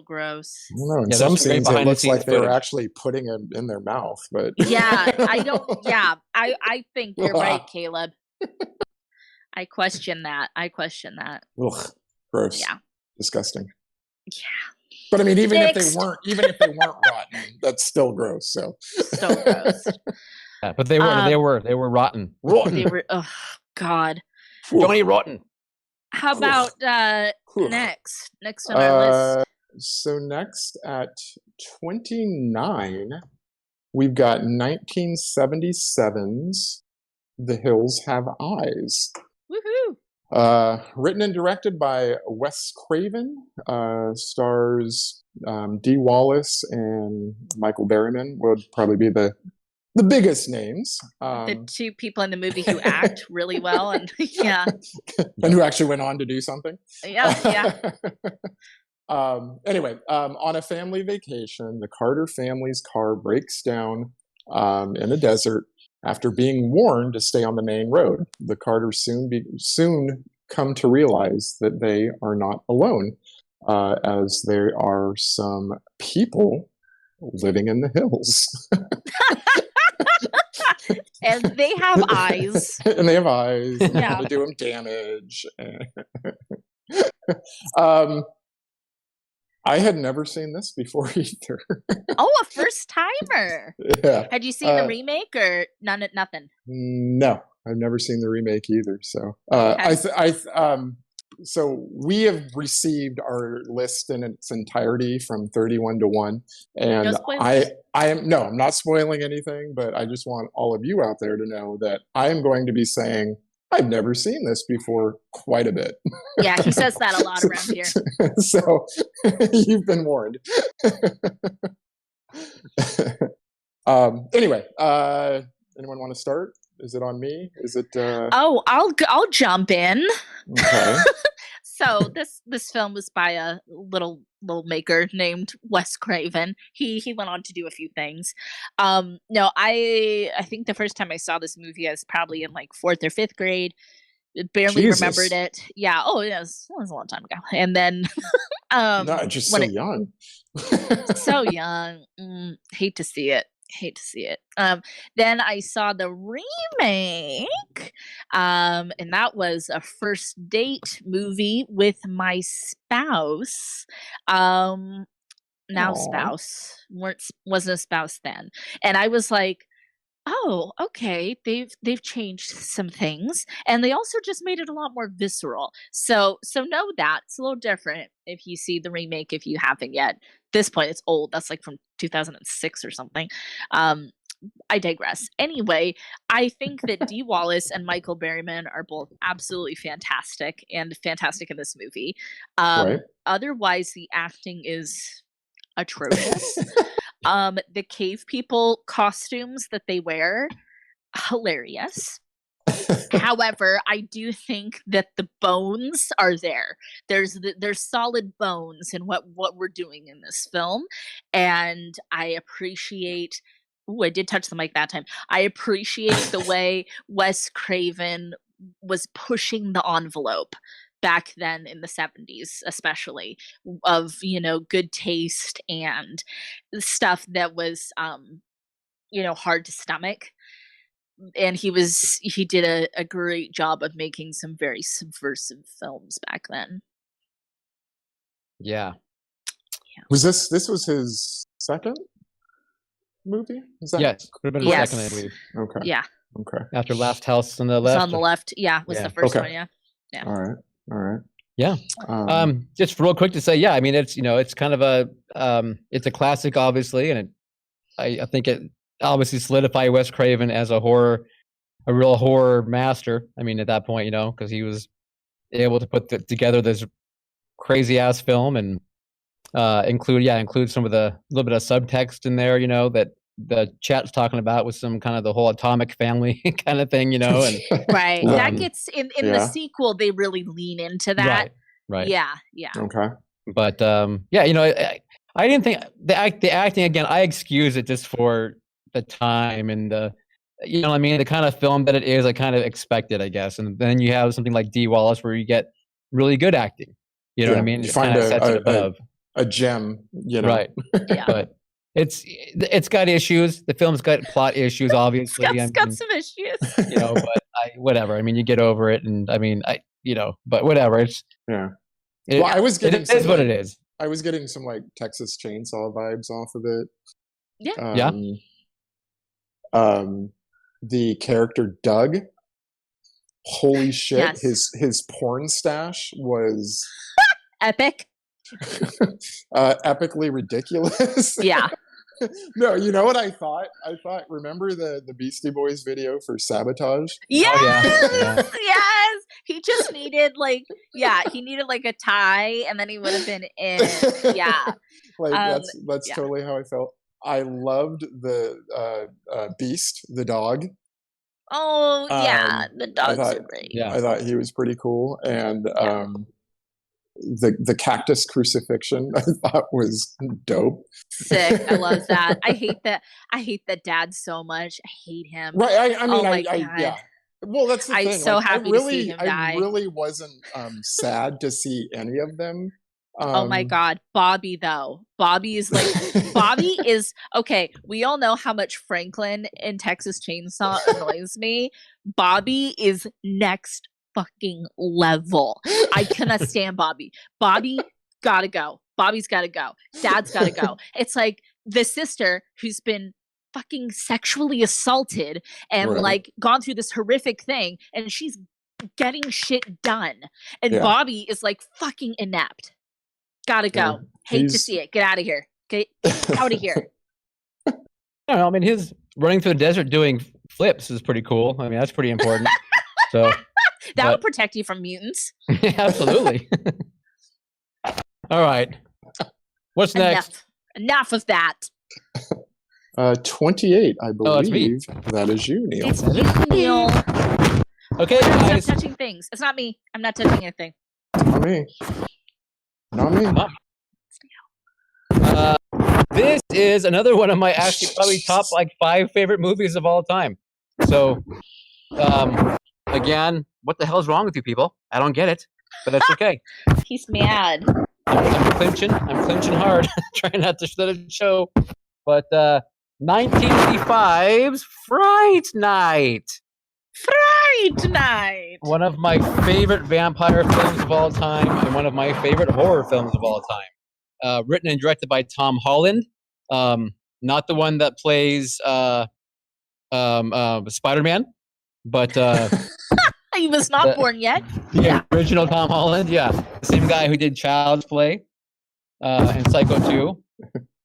B: gross.
C: I don't know. In some scenes, it looks like they were actually putting it in their mouth, but
B: I think you're right, Caleb. I question that.
C: Ugh, gross. Yeah, disgusting.
B: Yeah,
C: but I mean, even if they weren't rotten, that's still gross. So
B: gross.
A: Yeah, but they were rotten.
B: They were. Oh God.
A: Johnny Rotten.
B: How about next on our list?
C: So next at 29, we've got 1977's The Hills Have Eyes.
B: Woohoo!
C: Written and directed by Wes Craven, stars Dee Wallace and Michael Berryman would probably be the biggest names.
B: The two people in the movie who act really well, and
C: and who actually went on to do something.
B: Yeah.
C: Anyway, on a family vacation, the Carter family's car breaks down in the desert after being warned to stay on the main road. The Carters soon come to realize that they are not alone, as there are some people living in the hills.
B: And they have eyes.
C: And they do them damage. I had never seen this before either.
B: Oh, a first timer.
C: Yeah.
B: Had you seen the remake or nothing?
C: No, I've never seen the remake either. So, so we have received our list in its entirety from 31 to 1, and I'm not spoiling anything, but I just want all of you out there to know that I am going to be saying I've never seen this before quite a bit.
B: Yeah, he says that a lot around here.
C: So you've been warned. Anyway, anyone want to start? Is it on me? Is it?
B: I'll jump in.
C: Okay.
B: So this film was by a little maker named Wes Craven. He went on to do a few things. No, I think the first time I saw this movie I was probably in like 4th or 5th grade. Barely remembered it. Yeah. Oh, yeah. It was a long time ago. And then,
C: no, just so young.
B: So young. Hate to see it. Then I saw the remake, and that was a first date movie with my spouse. Now spouse, wasn't a spouse then, and I was like, oh, okay, they've changed some things, and they also just made it a lot more visceral. So know that it's a little different if you see the remake if you haven't yet. At this point, it's old. That's like from 2006 or something. I digress. Anyway, I think that Dee Wallace and Michael Berryman are both absolutely fantastic in this movie.
C: Right.
B: Otherwise, the acting is atrocious. The cave people costumes that they wear, hilarious. However, I do think that the bones are there. There's solid bones in what we're doing in this film, and I appreciate. Ooh, I did touch the mic that time. I appreciate the way Wes Craven was pushing the envelope back then in the 70s, especially, of good taste and stuff that was hard to stomach. And he did a great job of making some very subversive films back then.
A: Yeah.
C: Was this was his second movie?
A: Yes.
B: Yes.
A: Second, I believe.
C: Okay.
B: Yeah.
C: Okay.
A: After Last House on the Left.
B: It's on the left. Yeah, was the first one. Yeah.
C: All right.
A: Yeah. Just real quick to say, yeah, I mean, it's it's kind of it's a classic, obviously, and I think it obviously solidified Wes Craven as a real horror master. I mean, at that point, because he was able to put together this crazy ass film and include some of the little bit of subtext in there, that the chat's talking about with some kind of the whole atomic family kind of thing, and
B: right. That gets in the sequel. They really lean into that.
A: Right.
B: Yeah.
C: Okay.
A: But I didn't think the acting again. I excuse it just for the time and the the kind of film that it is. I kind of expected, I guess. And then you have something like D. Wallace where you get really good acting. You know what I mean?
C: You find a gem.
A: Right. But it's got issues. The film's got plot issues, obviously.
B: It's got some issues.
A: But whatever. I mean, you get over it, and I mean, but whatever. It's
C: I was getting
A: it is what it is.
C: I was getting some like Texas Chainsaw vibes off of it.
B: Yeah.
C: The character Doug. Holy shit!
B: Yes.
C: His porn stash was
B: epic.
C: Epically ridiculous.
B: Yeah.
C: No, you know what I thought? Remember the Beastie Boys video for Sabotage?
B: Yes! Oh, yeah. Yes! He just needed he needed like a tie, and then he would have been in. Yeah.
C: That's totally how I felt. I loved the Beast, the dog.
B: Oh yeah, the dogs are great.
C: Yeah. I thought he was pretty cool, and the cactus crucifixion I thought was dope.
B: Sick. I love that. I hate the dad so much. I hate him.
C: Right. I mean, well, that's the thing.
B: I'm so happy to see him die.
C: I really wasn't sad to see any of them.
B: Oh my God. Bobby though. Bobby is okay. We all know how much Franklin in Texas Chainsaw annoys me. Bobby is next fucking level. I cannot stand Bobby. Bobby gotta go. Bobby's gotta go. Dad's gotta go. It's like the sister who's been fucking sexually assaulted and gone through this horrific thing, and she's getting shit done. And Bobby is like fucking inept. Gotta go. Hate to see it. Get out of here. Get out of here.
A: I don't know. I mean, his running through the desert doing flips is pretty cool. I mean, that's pretty important. So
B: that would protect you from mutants.
A: Absolutely. All right. What's next?
B: Enough of that.
C: 28, I believe. That is you, Neil.
B: It's Neil.
A: Okay,
B: guys. Stop touching things. It's not me. I'm not touching anything.
C: Not me. Not me.
A: This is another one of my actually probably top 5 favorite movies of all time. So, again, what the hell's wrong with you people? I don't get it, but that's okay.
B: He's mad.
A: I'm clinching hard, trying not to let it show. But 1985's Fright Night.
B: Fright Night.
A: One of my favorite vampire films of all time, and one of my favorite horror films of all time. Written and directed by Tom Holland. Not the one that plays Spider-Man, but
B: he was not born yet.
A: The original Tom Holland, the same guy who did Child's Play and Psycho 2.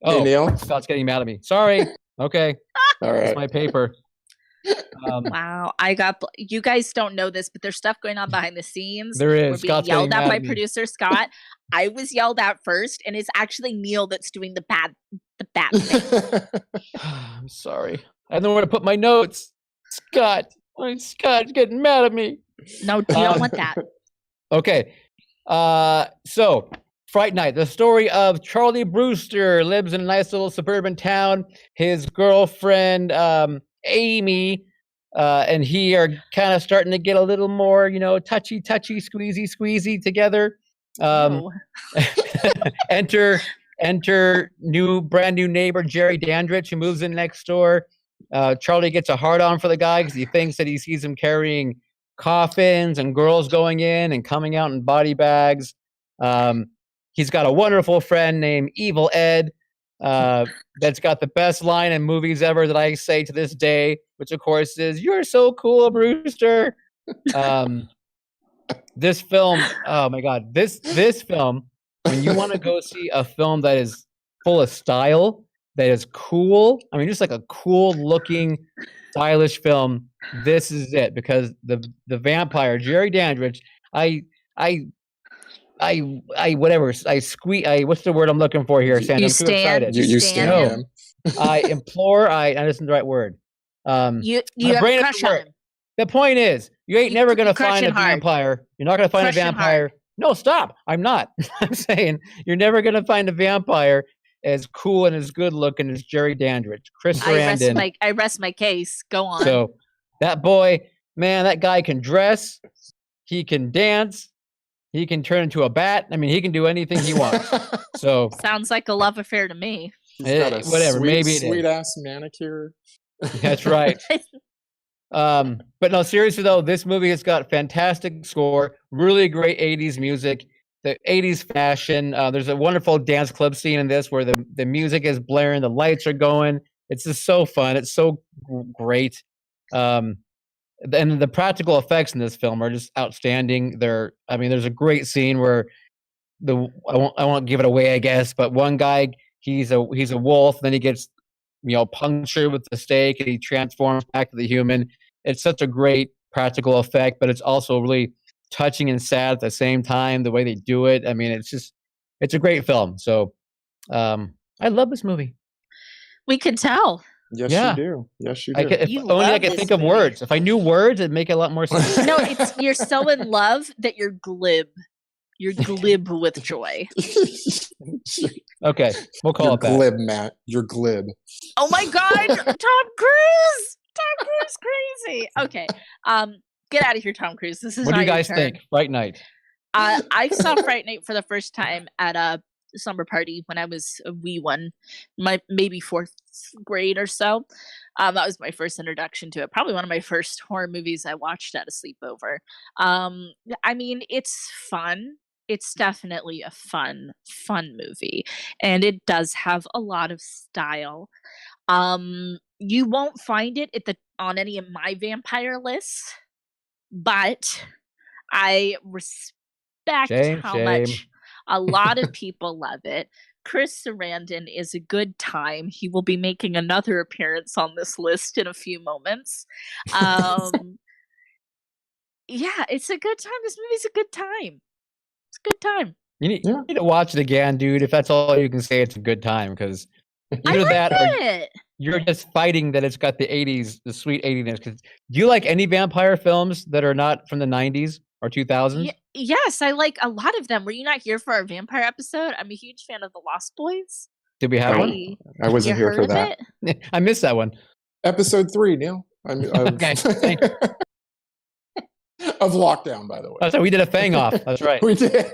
C: Hey, Neil.
A: Scott's getting mad at me. Sorry. Okay.
C: All right.
A: That's my paper.
B: Wow, you guys don't know this, but there's stuff going on behind the scenes.
A: There is.
B: We're being yelled at by producer Scott. I was yelled at first, and it's actually Neil that's doing the bad thing.
A: I'm sorry. I don't know where to put my notes. Scott's getting mad at me.
B: No, you don't want that.
A: Okay. So Fright Night, the story of Charlie Brewster, lives in a nice little suburban town. His girlfriend, Amy, and he are kind of starting to get a little more, touchy, squeezy together. Enter brand new neighbor Jerry Dandridge, who moves in next door. Charlie gets a hard on for the guy because he thinks that he sees him carrying coffins and girls going in and coming out in body bags. He's got a wonderful friend named Evil Ed. That's got the best line in movies ever that I say to this day, which of course is "You're so cool, Brewster." This film, oh my God, this film. When you want to go see a film that is full of style, that is cool, I mean, just like a cool looking, stylish film, this is it. Because the vampire Jerry Dandridge, what's the word I'm looking for here, Sandra?
B: You stand him.
A: I implore. That isn't the right word.
B: You have a crush on him.
A: The point is, you ain't never gonna find a vampire. You're not gonna find a vampire. No, stop. I'm not. I'm saying you're never gonna find a vampire as cool and as good looking as Jerry Dandridge. Chris Sarandon.
B: I rest my case. Go on.
A: So that boy, man, that guy can dress. He can dance. He can turn into a bat. I mean, he can do anything he wants. So
B: sounds like a love affair to me.
A: Whatever. Maybe
C: sweet ass manicure.
A: That's right. But no, seriously though, this movie has got fantastic score, really great 80s music, the 80s fashion. There's a wonderful dance club scene in this where the music is blaring, the lights are going. It's just so fun. It's so great. And the practical effects in this film are just outstanding. There's a great scene where I won't give it away, I guess, but one guy, he's a wolf, then he gets punctured with the stake and he transforms back to the human. It's such a great practical effect, but it's also really touching and sad at the same time, the way they do it. I mean, it's a great film. So I love this movie.
B: We can tell.
C: Yes, you do. Yes, you do.
A: If only I could think of words. If I knew words, it'd make it a lot more sense.
B: No, you're so in love that you're glib. You're glib with joy.
A: Okay, we'll call it that.
C: You're glib, Matt. You're glib.
B: Oh my God, Tom Cruise! Tom Cruise, crazy. Okay, get out of here, Tom Cruise. This is
A: what
B: not
A: do you guys
B: your turn.
A: think? Fright Night.
B: I saw Fright Night for the first time at a summer party when I was a wee one, maybe 4th grade or so. That was my first introduction to it. Probably one of my first horror movies I watched at a sleepover. I mean, it's fun. It's definitely a fun movie, and it does have a lot of style. You won't find it on any of my vampire lists, but I respect how much a lot of people love it. Chris Sarandon is a good time. He will be making another appearance on this list in a few moments. Yeah, it's a good time. This movie's a good time. It's a good time.
A: You need to watch it again, dude. If that's all you can say, it's a good time, because either that or you're just fighting that it's got the 80s, the sweet 80s. Because do you like any vampire films that are not from the 90s or 2000s?
B: Yes, I like a lot of them. Were you not here for our vampire episode? I'm a huge fan of The Lost Boys.
A: Did we have one?
C: I wasn't here for that.
A: I missed that one.
C: Episode 3, Neil.
A: Okay, thanks.
C: Of Lockdown, by the way.
A: So we did a Fang Off. That's right.
C: We did.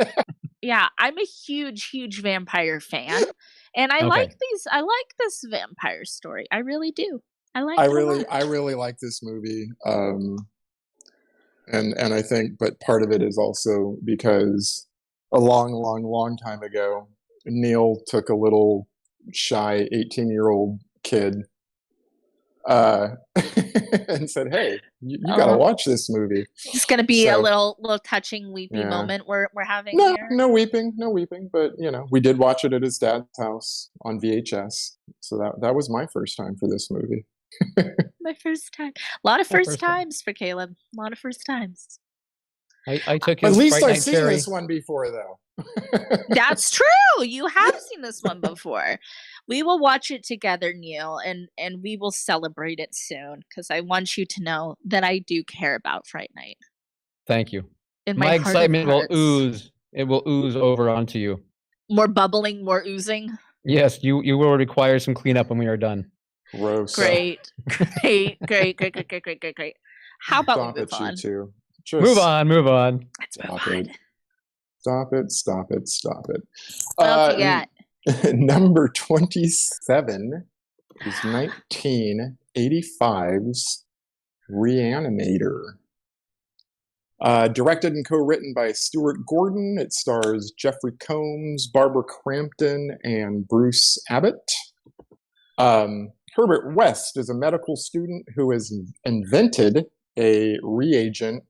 B: Yeah, I'm a huge vampire fan, and I like this vampire story. I really do. I
C: really like this movie. And I think, but part of it is also because a long time ago, Neil took a little shy 18-year-old kid and said, "Hey, you got to watch this movie."
B: It's going to be a little touching, weepy moment we're having here.
C: No weeping, but we did watch it at his dad's house on VHS. So that was my first time for this movie.
B: My first time. A lot of first times for Caleb. A lot of first times.
A: I took his
C: At least
A: Fright
C: I've
A: Night
C: seen
A: Cherry.
C: this one before, though.
B: That's true. You have seen this one before. We will watch it together, Neil, and we will celebrate it soon, because I want you to know that I do care about Fright Night.
A: Thank you.
B: In
A: my excitement will ooze. It will ooze over onto you.
B: More bubbling, more oozing.
A: Yes, you will require some cleanup when we are done.
C: Gross.
B: Great. How about we move on?
C: Move
A: on.
B: Let's move on.
C: Stop it.
B: What else you got?
C: Number 27 is 1985's Reanimator. Directed and co-written by Stuart Gordon. It stars Jeffrey Combs, Barbara Crampton, and Bruce Abbott. Herbert West is a medical student who has invented a reagent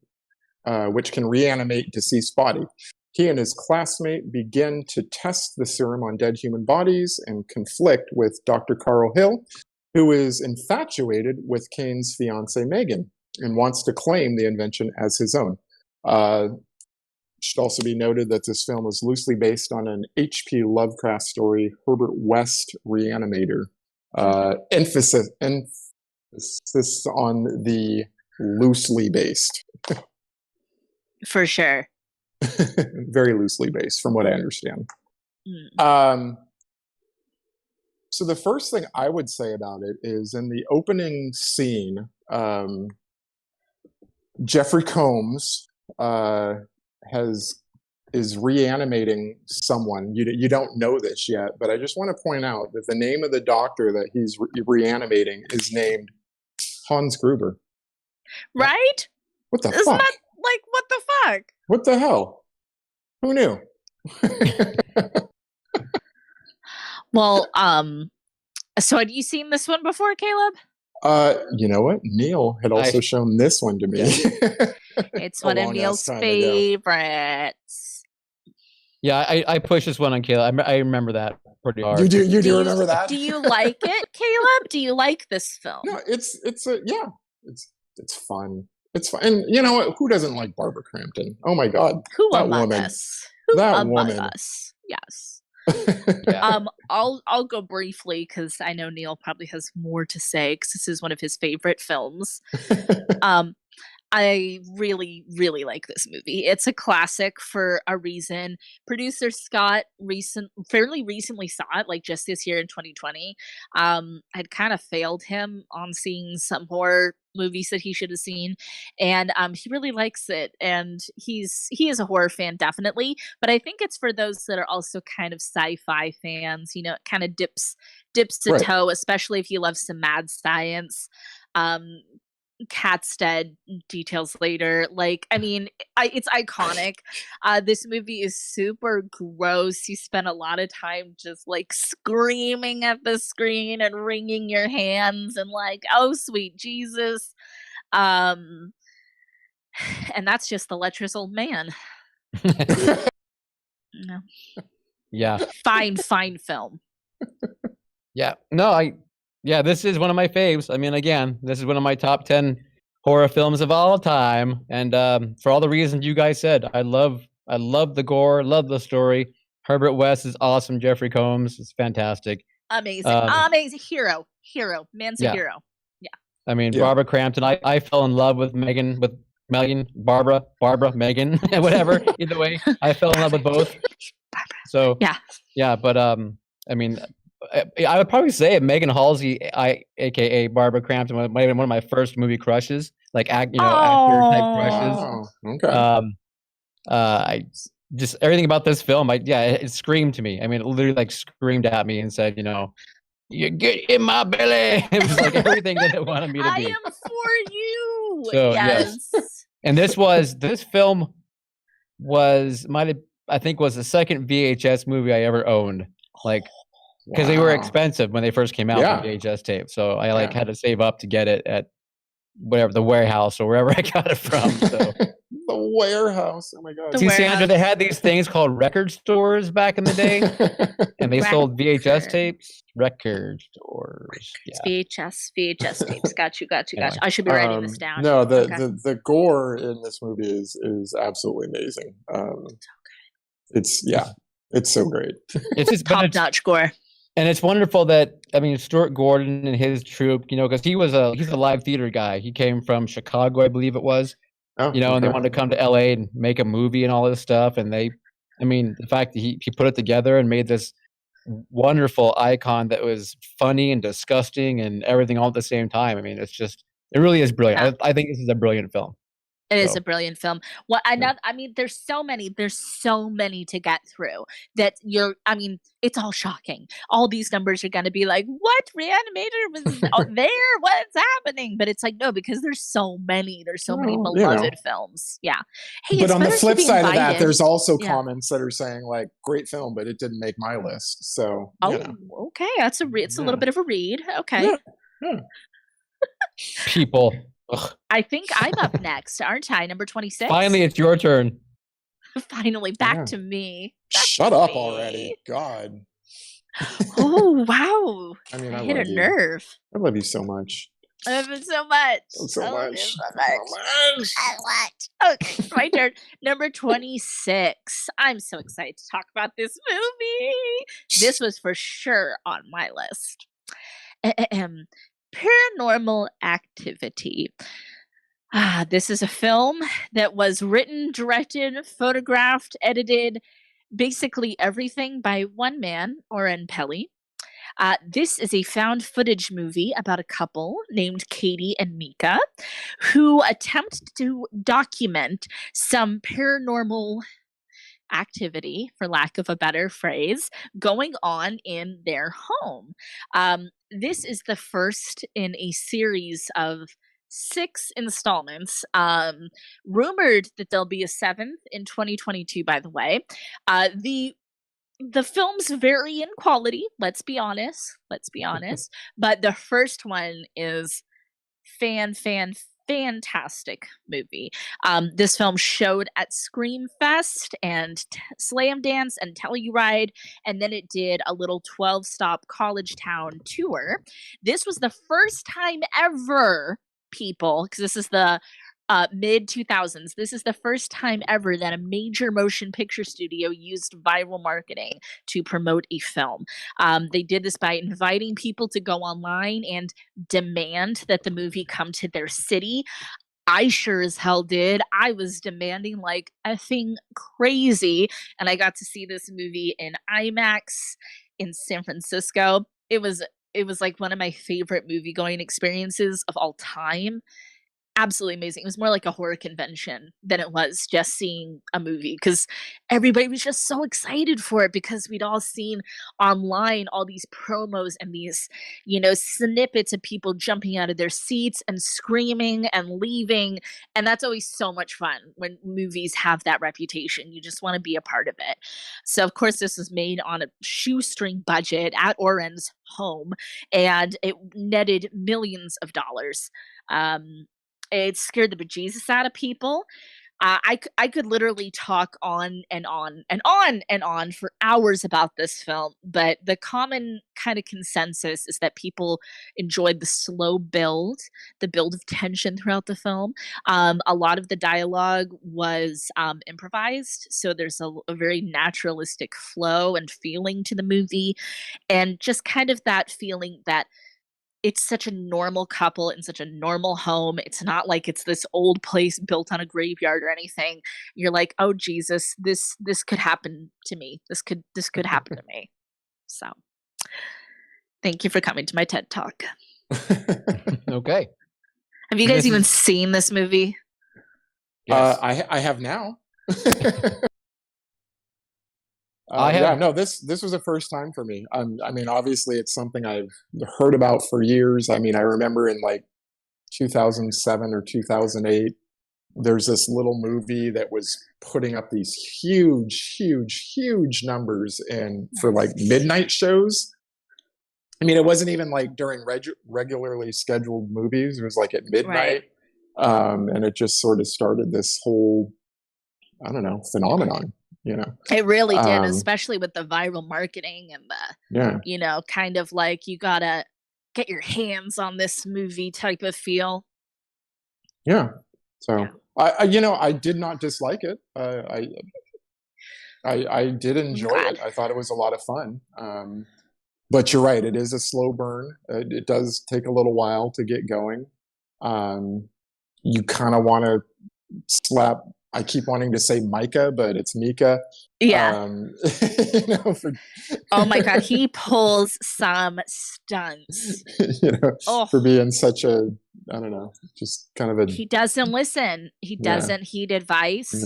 C: which can reanimate deceased body. He and his classmate begin to test the serum on dead human bodies and conflict with Dr. Carl Hill, who is infatuated with Kane's fiancée Megan and wants to claim the invention as his own. It should also be noted that this film is loosely based on an H.P. Lovecraft story, Herbert West Reanimator. Emphasis on the loosely based.
B: For sure.
C: Very loosely based, from what I understand. So the first thing I would say about it is in the opening scene, Jeffrey Combs is reanimating someone. You don't know this yet, but I just want to point out that the name of the doctor that he's reanimating is named Hans Gruber.
B: Right?
C: What the
B: Isn't
C: fuck?
B: that like, what the fuck?
C: What the hell? Who knew?
B: Well, so had you seen this one before, Caleb?
C: You know what? Neil had also shown this one to me.
B: It's one of Neil's favorites.
A: Yeah, I pushed this one on Caleb. I remember that pretty hard.
C: You do remember that?
B: Do you like it, Caleb? Do you like this film?
C: No, it's fun. It's fun. And you know what? Who doesn't like Barbara Crampton? Oh my God.
B: Who among us? Who among us? Yes.
A: Yeah.
B: I'll go briefly because I know Neil probably has more to say because this is one of his favorite films. I really, really like this movie. It's a classic for a reason. Producer Scott fairly recently saw it, like just this year in 2020. I'd kind of failed him on seeing some horror movies that he should have seen, and he really likes it. And he is a horror fan, definitely. But I think it's for those that are also kind of sci-fi fans. You know, it kind of dips a toe, especially if you love some mad science. Cat's dead, details later. Like, I mean, it's iconic. This movie is super gross. You spend a lot of time just like screaming at the screen and wringing your hands and like, oh sweet Jesus. And that's just the lecherous old man. No.
A: Yeah.
B: Fine film.
A: Yeah. No, this is one of my faves. I mean, again, this is one of my top 10 horror films of all time. And for all the reasons you guys said, I love the gore, love the story. Herbert West is awesome. Jeffrey Combs is fantastic.
B: Amazing. Amazing. Hero. Man's a hero. Yeah.
A: I mean, Barbara Crampton. I fell in love with Megan, Barbara, Megan, whatever. Either way, I fell in love with both. So yeah, but I mean, I would probably say Megan Halsey, aka Barbara Crampton, might have been one of my first movie crushes, like actor type crushes.
C: Okay.
A: I just everything about this film, it screamed to me. I mean, it literally like screamed at me and said, you know, you get in my belly. It was like everything that it wanted me to be.
B: I am for you.
A: So, yes. And this film I think was the second VHS movie I ever owned. Like, because they were expensive when they first came out on VHS tape. So I had to save up to get it at whatever, the warehouse or wherever I got it from. So.
C: The warehouse. Oh my God.
A: See, Sandra, they had these things called record stores back in the day, and they sold VHS tapes. Record stores.
B: Yeah. VHS tapes. Got you. Anyway. I should be writing this down.
C: No, the gore in this movie is absolutely amazing. It's so great.
B: It's just top-notch gore.
A: And it's wonderful that, I mean, Stuart Gordon and his troupe, you know, because he's a live theater guy. He came from Chicago, I believe it was. And they wanted to come to LA and make a movie and all this stuff. And the fact that he put it together and made this wonderful icon that was funny and disgusting and everything all at the same time. I mean, it really is brilliant. Yeah. I think this is a brilliant film.
B: It is a brilliant film. Well, I mean, there's so many to get through that it's all shocking. All these numbers are going to be like, what? Reanimator was there? What's happening? But it's like, no, because there's so many beloved films. Yeah. Hey,
C: but on the flip side of that, there's also comments that are saying like, great film, but it didn't make my list. So,
B: okay. It's a little bit of a read. Okay.
C: Yeah.
A: People.
B: Ugh. I think I'm up next, aren't I? Number 26.
A: Finally, it's your turn.
B: Finally, back to me.
C: Shut up already. God.
B: Oh, wow.
C: I mean,
B: I hit a nerve.
C: I love you so much.
B: I love you so much. Okay, my turn. Number 26. I'm so excited to talk about this movie. This was for sure on my list. Paranormal Activity. This is a film that was written, directed, photographed, edited, basically everything by one man, Oren Peli. This is a found footage movie about a couple named Katie and Mika who attempt to document some paranormal activity, for lack of a better phrase, going on in their home. This is the first in a series of 6 installments. Rumored that there'll be a 7th in 2022, by the way. The films vary in quality, let's be honest. But the first one is fantastic movie. This film showed at Scream Fest and Slam Dance and Telluride, and then it did a little 12-stop college town tour. This was the first time ever, people, because this is the mid 2000s. This is the first time ever that a major motion picture studio used viral marketing to promote a film. They did this by inviting people to go online and demand that the movie come to their city. I sure as hell did. I was demanding like a thing crazy, and I got to see this movie in IMAX in San Francisco. It was like one of my favorite movie going experiences of all time. Absolutely amazing. It was more like a horror convention than it was just seeing a movie, because everybody was just so excited for it, because we'd all seen online all these promos and these, snippets of people jumping out of their seats and screaming and leaving. And that's always so much fun when movies have that reputation. You just want to be a part of it. So of course this was made on a shoestring budget at Oren's home, and it netted millions of dollars. It scared the bejesus out of people. I could literally talk on and on and on and on for hours about this film, but the common kind of consensus is that people enjoyed the slow build, the build of tension throughout the film. A lot of the dialogue was improvised, so there's a very naturalistic flow and feeling to the movie, and just kind of that feeling that it's such a normal couple in such a normal home. It's not like it's this old place built on a graveyard or anything. You're like, oh Jesus, this could happen to me. This could happen to me. So thank you for coming to my TED Talk.
A: Okay.
B: Have you guys even seen this movie?
C: Yes. I have now. This was a first time for me. I mean, obviously it's something I've heard about for years. I mean, I remember in like 2007 or 2008, there's this little movie that was putting up these huge numbers for like midnight shows. I mean, it wasn't even like during regularly scheduled movies. It was like at midnight. Right. And it just sort of started this whole, I don't know, phenomenon.
B: It really did, especially with the viral marketing and the, kind of like you gotta get your hands on this movie type of feel.
C: Yeah. So I did not dislike it. I did enjoy it. I thought it was a lot of fun. But you're right. It is a slow burn. It does take a little while to get going. You kind of want to slap. I keep wanting to say Micah, but it's Mika.
B: Yeah. Oh my God, he pulls some stunts.
C: For being such a, I don't know, just kind of a.
B: He doesn't listen. He doesn't heed advice.
C: He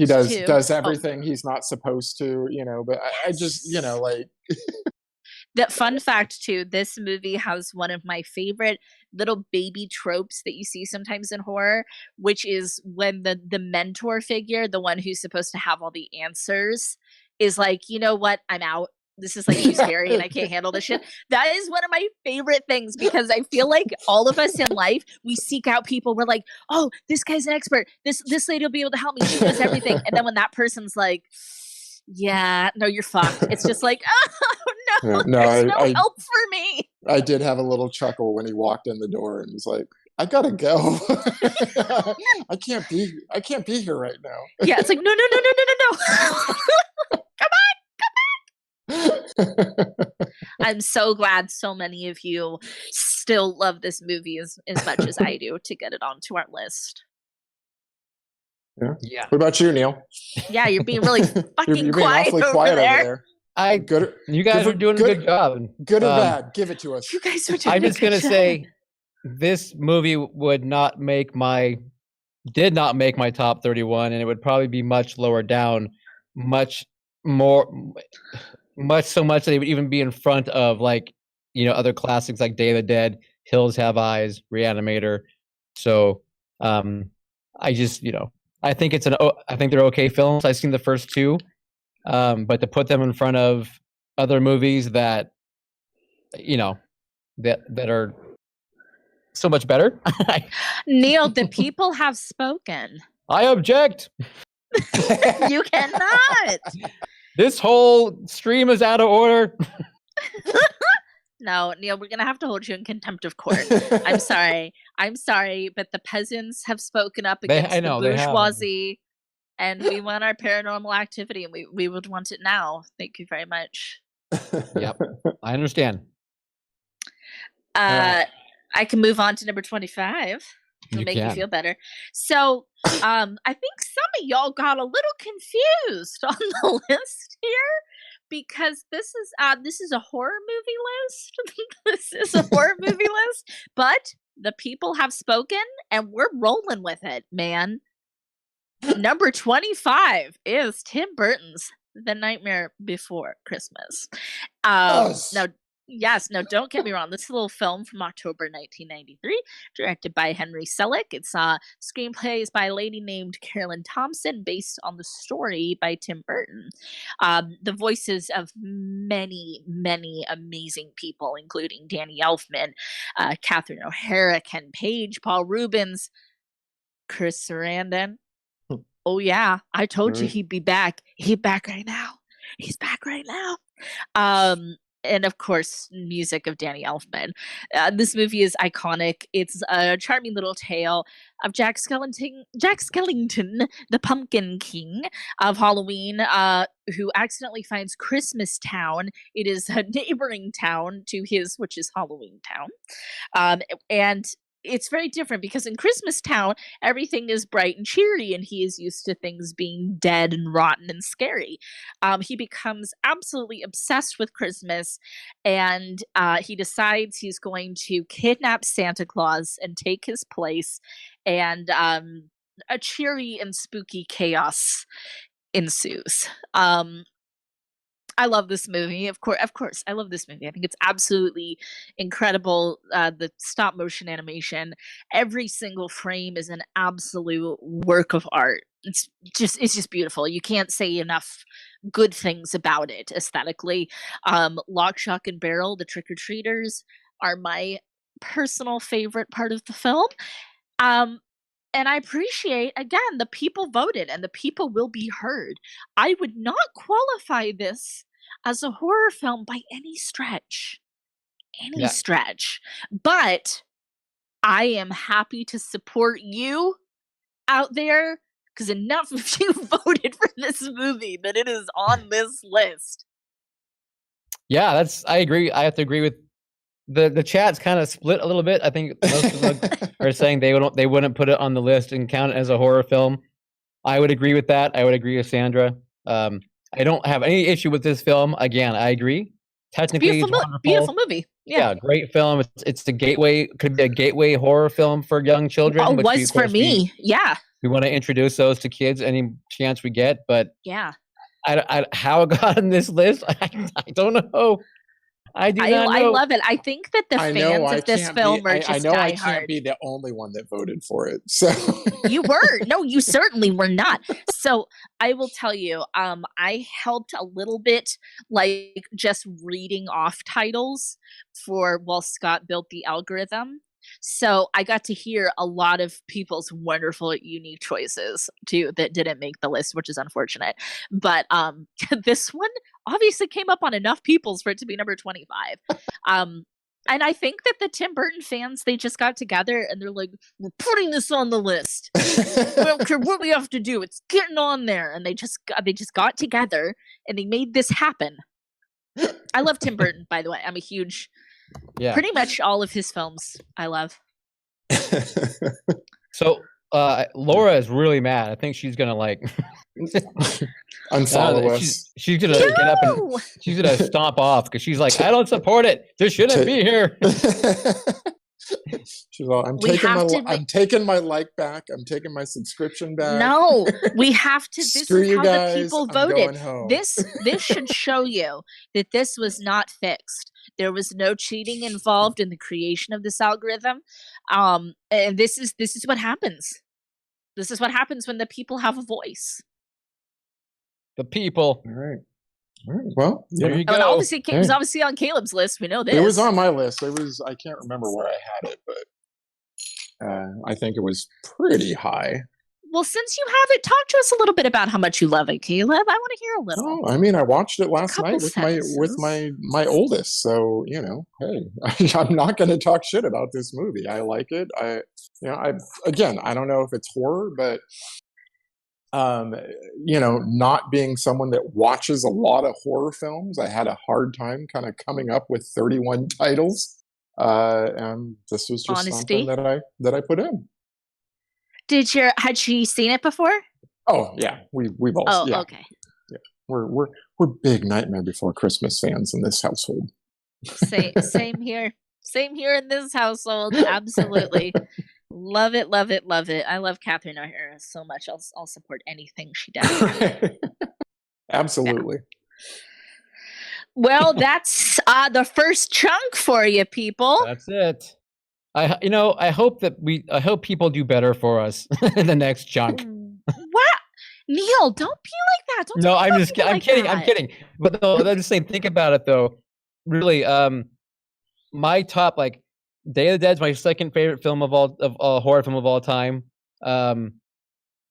C: does everything he's not supposed to. But I just like.
B: That fun fact too, this movie has one of my favorite little baby tropes that you see sometimes in horror, which is when the mentor figure, the one who's supposed to have all the answers, is like, you know what, I'm out. This is like too scary and I can't handle this shit. That is one of my favorite things, because I feel like all of us in life, we seek out people. We're like, oh, this guy's an expert. This lady will be able to help me. She knows everything. And then when that person's like, yeah, no, you're fucked. It's just like, oh no, there's no help for me.
C: I did have a little chuckle when he walked in the door and was like, I gotta go. I can't be here right now.
B: Yeah, it's like, no. Come on. I'm so glad so many of you still love this movie as much as I do to get it onto our list.
C: Yeah. What about you, Neil?
B: Yeah, you're being really fucking
C: you're being
B: quiet,
C: awfully
B: over
C: quiet
B: there.
A: You guys are doing a good job.
C: Good or bad? Give it to us.
B: You guys are doing
A: I'm just gonna say, this movie did not make my top 31, and it would probably be much lower down, much so much that it would even be in front of, like, other classics like Day of the Dead, Hills Have Eyes, Reanimator. So I just, I think I think they're okay films. I've seen the first two, but to put them in front of other movies that that are so much better.
B: Neil, the people have spoken.
A: I object.
B: You cannot.
A: This whole stream is out of order.
B: No, Neil, we're going to have to hold you in contempt of court. I'm sorry, but the peasants have spoken up against the bourgeoisie, and we want our paranormal activity, and we would want it now. Thank you very much.
A: Yep, I understand.
B: I can move on to number 25. To make you feel better. So, I think some of y'all got a little confused on the list here, because this is a horror movie list. This is a horror movie list, but the people have spoken, and we're rolling with it, man. Number 25 is Tim Burton's The Nightmare Before Christmas. No, don't get me wrong. This is a little film from October 1993, directed by Henry Selick. It's screenplays by a lady named Carolyn Thompson, based on the story by Tim Burton. The voices of many, many amazing people, including Danny Elfman, Catherine O'Hara, Ken Page, Paul Rubens, Chris Sarandon. Oh yeah, I told you he'd be back. He's back right now. He's back right now. And of course, music of Danny Elfman. This movie is iconic. It's a charming little tale of Jack Skellington, the Pumpkin King of Halloween, who accidentally finds Christmas Town. It is a neighboring town to his, which is Halloween Town. And it's very different, because in Christmas Town, everything is bright and cheery, and he is used to things being dead and rotten and scary. He becomes absolutely obsessed with Christmas, and he decides he's going to kidnap Santa Claus and take his place, and a cheery and spooky chaos ensues. I love this movie. Of course, I love this movie. I think it's absolutely incredible. The stop motion animation, every single frame is an absolute work of art. It's just beautiful. You can't say enough good things about it aesthetically. Lock, Shock, and Barrel, the trick-or-treaters, are my personal favorite part of the film. And I appreciate, again, the people voted, and the people will be heard. I would not qualify this as a horror film by any stretch. But I am happy to support you out there, because enough of you voted for this movie that it is on this list.
A: Yeah, I agree. I have to agree with the chat's kind of split a little bit. I think most of them are saying they wouldn't put it on the list and count it as a horror film. I would agree with that. I would agree with Sandra. I don't have any issue with this film. Again, I agree. Technically,
B: beautiful movie.
A: Yeah, great film. It's the gateway. Could be a gateway horror film for young children.
B: Oh, was for me. Yeah.
A: We want to introduce those to kids any chance we get. But
B: yeah,
A: how it got on this list, I don't know. I do not know.
B: I love it. I think that the fans of this film are just diehard.
C: I can't be the only one that voted for it. So
B: you were. No, you certainly were not. So I will tell you, I helped a little bit, like just reading off titles while Scott built the algorithm. So I got to hear a lot of people's wonderful, unique choices too that didn't make the list, which is unfortunate. But this one obviously came up on enough people's for it to be number 25. And I think that the Tim Burton fans, they just got together and they're like, we're putting this on the list. We don't care what we have to do. It's getting on there. And they just got together and they made this happen. I love Tim Burton, by the way. I'm a huge, pretty much all of his films I love.
A: So Laura is really mad. I think she's gonna like
C: unfollow us.
A: She's gonna get up and she's gonna stomp off because she's like, I don't support it. This shouldn't be here.
C: She's all, I'm taking my like back. I'm taking my subscription back.
B: No, we have to. This
C: Screw
B: is
C: you
B: how
C: guys,
B: the people
C: I'm
B: voted.
C: going home.
B: This should show you that this was not fixed. There was no cheating involved in the creation of this algorithm. And this is what happens. This is what happens when the people have a voice.
A: The people.
C: All right. Well,
A: there you go.
B: And obviously, it was obviously on Caleb's list. We know this.
C: It was on my list. I can't remember where I had it, but I think it was pretty high.
B: Well, since you have it, talk to us a little bit about how much you love it, Caleb. I want to hear a little.
C: Oh, I mean, I watched it last night with my oldest. So, you know, hey, I'm not going to talk shit about this movie. I like it. I don't know if it's horror, but you know, not being someone that watches a lot of horror films, I had a hard time kind of coming up with 31 titles. And this was just something that I put in.
B: Had she seen it before?
C: Oh yeah, we've all.
B: Oh, okay.
C: Yeah, we're big Nightmare Before Christmas fans in this household.
B: Same here. Same here in this household. Absolutely. Love it, love it, love it. I love Catherine O'Hara so much. I'll support anything she does.
C: Absolutely.
B: Yeah. Well, that's the first chunk for you, people.
A: That's it. I hope people do better for us in the next chunk.
B: What? Neil, don't be like that.
A: I'm kidding. But no, I'm just saying, think about it though. Really, my top, like, Day of the Dead is my second favorite film of all horror film of all time.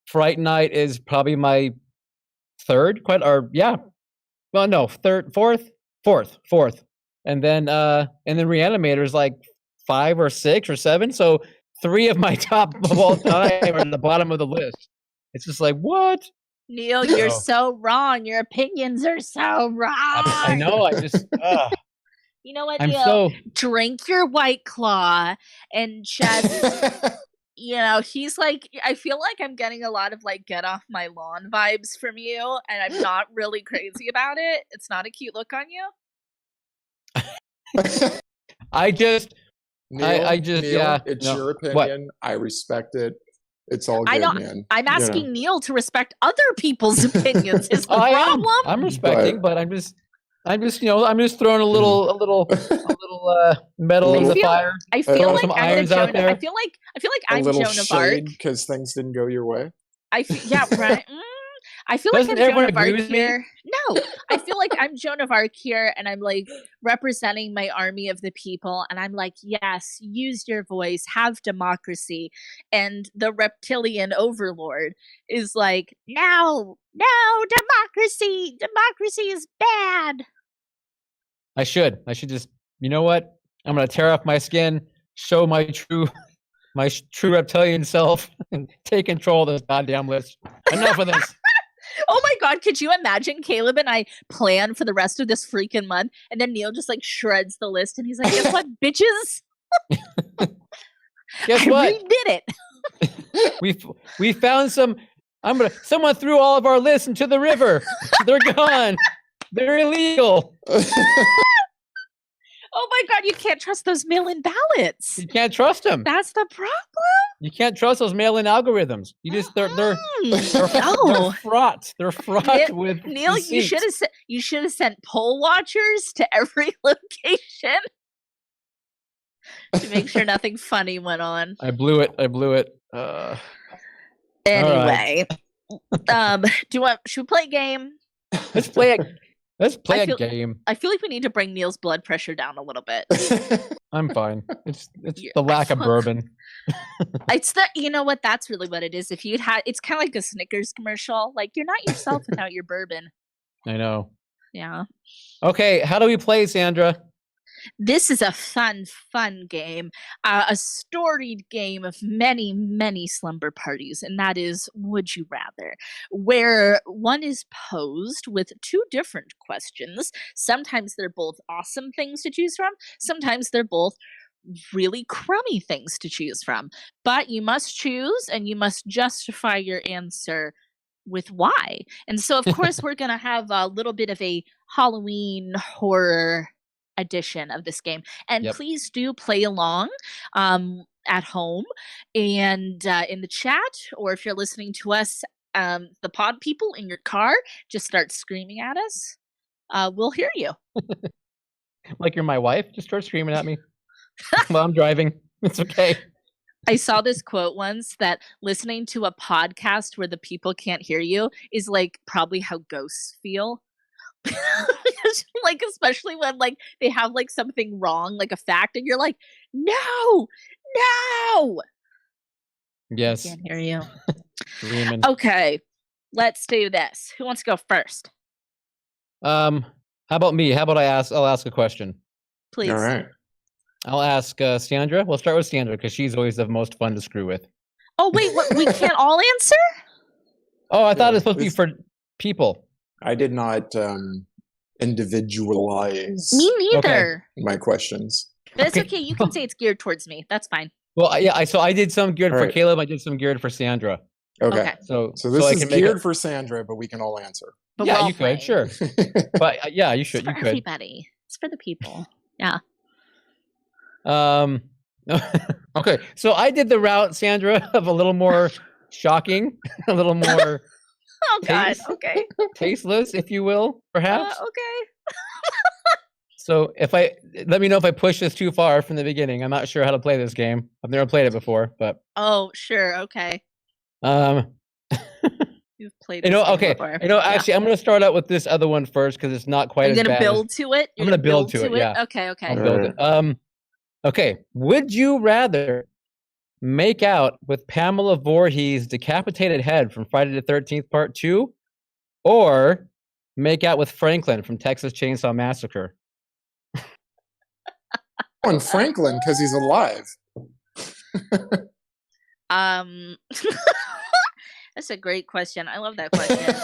A: Fright Night is probably my third, fourth. And then Reanimator is like 5 or 6 or 7. So 3 of my top of all time are at the bottom of the list. It's just like, what?
B: Neil, you're so wrong. Your opinions are so wrong.
A: I know. I just.
B: You know what, Neil? Drink your White Claw and just, you know, he's like, I feel like I'm getting a lot of like get off my lawn vibes from you, and I'm not really crazy about it. It's not a cute look on you.
C: Neil, it's your opinion. What? I respect it. It's all good, man.
B: I'm asking Neil to respect other people's opinions. Is the problem?
A: I'm respecting, but I'm just throwing a little metal in the fire.
B: I feel like
A: some
B: I'm
A: irons out there.
B: I feel like I'm Joan of Arc
C: because things didn't go your way.
B: Right. I feel like I'm Joan of Arc here. No, I feel like I'm Joan of Arc here, and I'm like representing my army of the people, and I'm like, yes, use your voice, have democracy, and the reptilian overlord is like, no, democracy is bad.
A: I should just, you know what? I'm gonna tear off my skin, show my true reptilian self, and take control of this goddamn list. Enough of this.
B: Oh my God, could you imagine Caleb and I plan for the rest of this freaking month, and then Neil just like shreds the list and he's like, guess what, bitches?
A: Guess what?
B: I redid it.
A: we found some. Someone threw all of our lists into the river. They're gone. They're illegal.
B: Oh my God, you can't trust those mail-in ballots.
A: You can't trust them.
B: That's the problem.
A: You can't trust those mail-in algorithms. You just they're fraught. They're fraught with
B: Neil,
A: deceit.
B: you should have sent poll watchers to every location to make sure nothing funny went on.
A: I blew it.
B: Anyway, should we play a game?
A: Let's play a game.
B: I feel like we need to bring Neil's blood pressure down a little bit.
A: I'm fine. It's the lack of bourbon.
B: It's you know what? That's really what it is. If you'd had, it's kind of like a Snickers commercial. Like, you're not yourself without your bourbon.
A: I know.
B: Yeah.
A: Okay, how do we play, Sandra?
B: This is a fun game, a storied game of many, many slumber parties, and that is Would You Rather, where one is posed with two different questions. Sometimes they're both awesome things to choose from, sometimes they're both really crummy things to choose from. But you must choose and you must justify your answer with why. And so, of course, we're going to have a little bit of a Halloween horror edition of this game. And please do play along at home and in the chat, or if you're listening to us, the pod people in your car, just start screaming at us. We'll hear you.
A: Like you're my wife? Just start screaming at me while I'm driving. It's okay.
B: I saw this quote once that listening to a podcast where the people can't hear you is like probably how ghosts feel. Like, especially when like they have like something wrong, like a fact, and you're like, no.
A: Yes.
B: I can't hear you.
A: Screaming.
B: Okay, let's do this. Who wants to go first?
A: How about me? How about I'll ask a question.
B: Please.
C: All right.
A: I'll ask Sandra. We'll start with Sandra because she's always the most fun to screw with.
B: Oh, wait, what? We can't all answer?
A: Oh, I thought it was supposed to be for people.
C: I did not individualize
B: Me neither.
C: my questions.
B: But it's okay. You can say it's geared towards me. That's fine.
A: Well, yeah, so I did some geared for Caleb. I did some geared for Sandra.
C: Okay.
A: So
C: this is geared for Sandra, but we can all answer.
B: But
A: yeah, you could, sure. But yeah, you should.
B: It's for everybody. It's for the people. Yeah.
A: Okay, so I did the route, Sandra, of a little more shocking, a little more
B: okay.
A: tasteless, if you will, perhaps.
B: Okay.
A: So let me know if I push this too far from the beginning. I'm not sure how to play this game. I've never played it before, but
B: oh, sure, okay. You've played this game before.
A: Actually, I'm going to start out with this other one first because it's not quite as bad.
B: You're going to build to it?
A: I'm going to build to it, yeah.
B: Okay.
A: I'll build it. Okay, would you rather make out with Pamela Voorhees' decapitated head from Friday the 13th Part 2, or make out with Franklin from Texas Chainsaw Massacre?
C: On Franklin, because he's alive.
B: That's a great question. I love that question.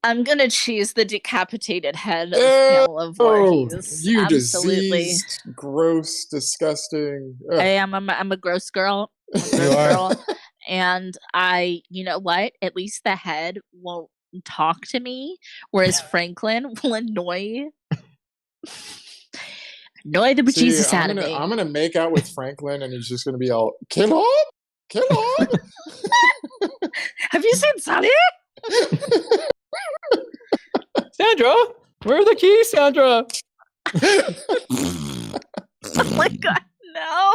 B: I'm gonna choose the decapitated head of Pamela Voorhees.
C: You
B: absolutely
C: diseased, gross, disgusting.
B: Ugh. I'm a gross girl. And you know what? At least the head won't talk to me, whereas Franklin will annoy the bejesus out of me.
C: I'm gonna make out with Franklin, and he's just gonna be all kill him.
B: Have you seen Sunny?
A: Sandra, where are the keys, Sandra?
B: Oh my god, no!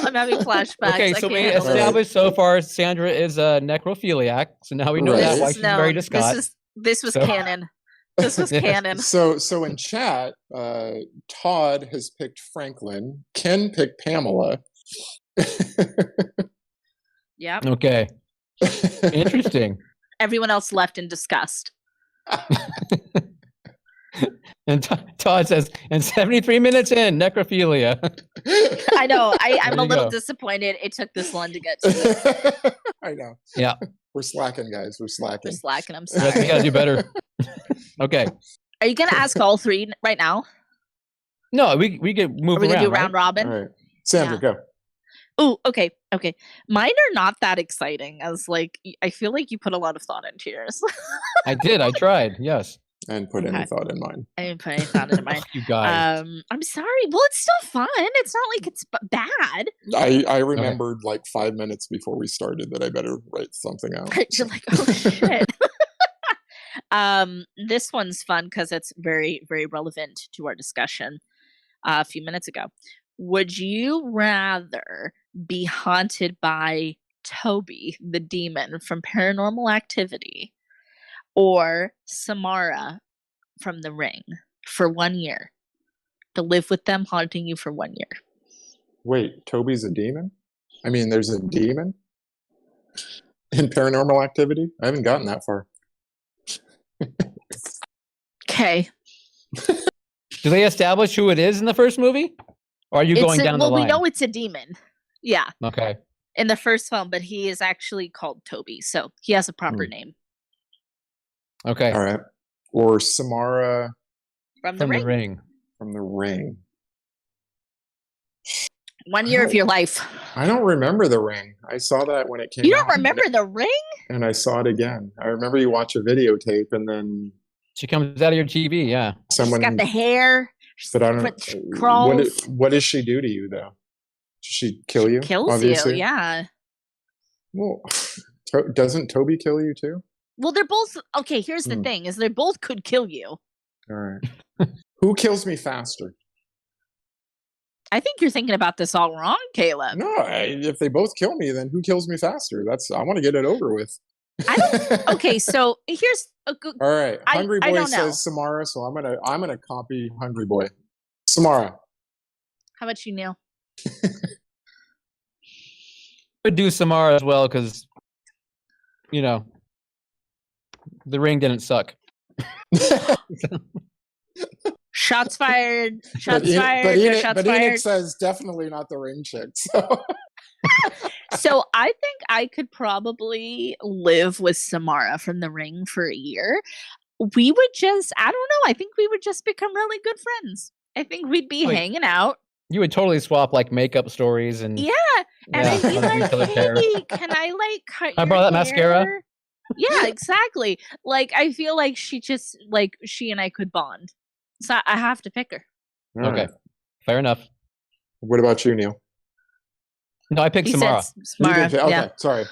B: I'm having flashbacks.
A: Okay, so we established so far Sandra is a necrophiliac, so now we know that why she's married to Scott.
B: This was canon. This was canon.
C: So in chat, Todd has picked Franklin. Ken picked Pamela.
B: Yep.
A: Okay. Interesting.
B: Everyone else left in disgust.
A: And Todd says, and 73 minutes in, necrophilia.
B: I know. I'm a little disappointed it took this long to get to it.
C: I know.
A: Yeah.
C: We're slacking, guys. We're slacking.
B: I'm sorry.
A: We gotta do better. Okay.
B: Are you going to ask all three right now?
A: No, we can move around.
B: Are we going to do round robin?
C: All right. Sandra, go.
B: Oh, okay. Mine are not that exciting. I feel like you put a lot of thought into yours.
A: I did. I tried. Yes.
C: I didn't put any thought in mine.
B: I didn't put any thought into mine.
A: You guys.
B: I'm sorry. Well, it's still fun. It's not like it's bad.
C: I remembered like 5 minutes before we started that I better write something out.
B: You're like, oh shit. This one's fun because it's very, very relevant to our discussion a few minutes ago. Would you rather be haunted by Toby, the demon from Paranormal Activity, or Samara from The Ring for 1 year? To live with them haunting you for 1 year.
C: Wait, Toby's a demon? I mean, there's a demon in Paranormal Activity? I haven't gotten that far.
B: Okay.
A: Do they establish who it is in the first movie? Or are you going down the line?
B: Well, we know it's a demon. Yeah.
A: Okay.
B: In the first film, but he is actually called Toby, so he has a proper name.
A: Okay.
C: All right. Or Samara
B: from the Ring.
C: From the Ring.
B: 1 year of your life.
C: I don't remember The Ring. I saw that when it came out.
B: You don't remember The Ring?
C: And I saw it again. I remember you watch a videotape and then
A: she comes out of your TV, yeah.
C: Someone,
B: she's got the hair.
C: But I don't know. What does she do to you, though? Does she kill you?
B: Kills
C: obviously?
B: You, yeah.
C: Well, doesn't Toby kill you, too?
B: Well, they're both... Okay, here's the thing, is they both could kill you.
C: All right. Who kills me faster?
B: I think you're thinking about this all wrong, Caleb.
C: No, if they both kill me, then who kills me faster? I want to get it over with.
B: Okay, so here's a good.
C: All right, Hungry Boy says Samara, so I'm gonna copy Hungry Boy. Samara.
B: How about you, Neil?
A: I would do Samara as well because, you know, The Ring didn't suck.
B: Shots fired. Shots fired.
C: But Enid says definitely not The Ring chick. So.
B: So I think I could probably live with Samara from The Ring for a year. We would just, I don't know, I think we would just become really good friends. I think we'd be hanging out.
A: You would totally swap like makeup stories and
B: I'd be like, hey, can I like cut
A: I brought that mascara?
B: Yeah, exactly. Like I feel like she and I could bond. So I have to pick her.
A: Okay. Fair enough.
C: What about you, Neil?
A: No, I picked Samara.
B: Samara.
C: Okay,
B: yeah.
C: Sorry.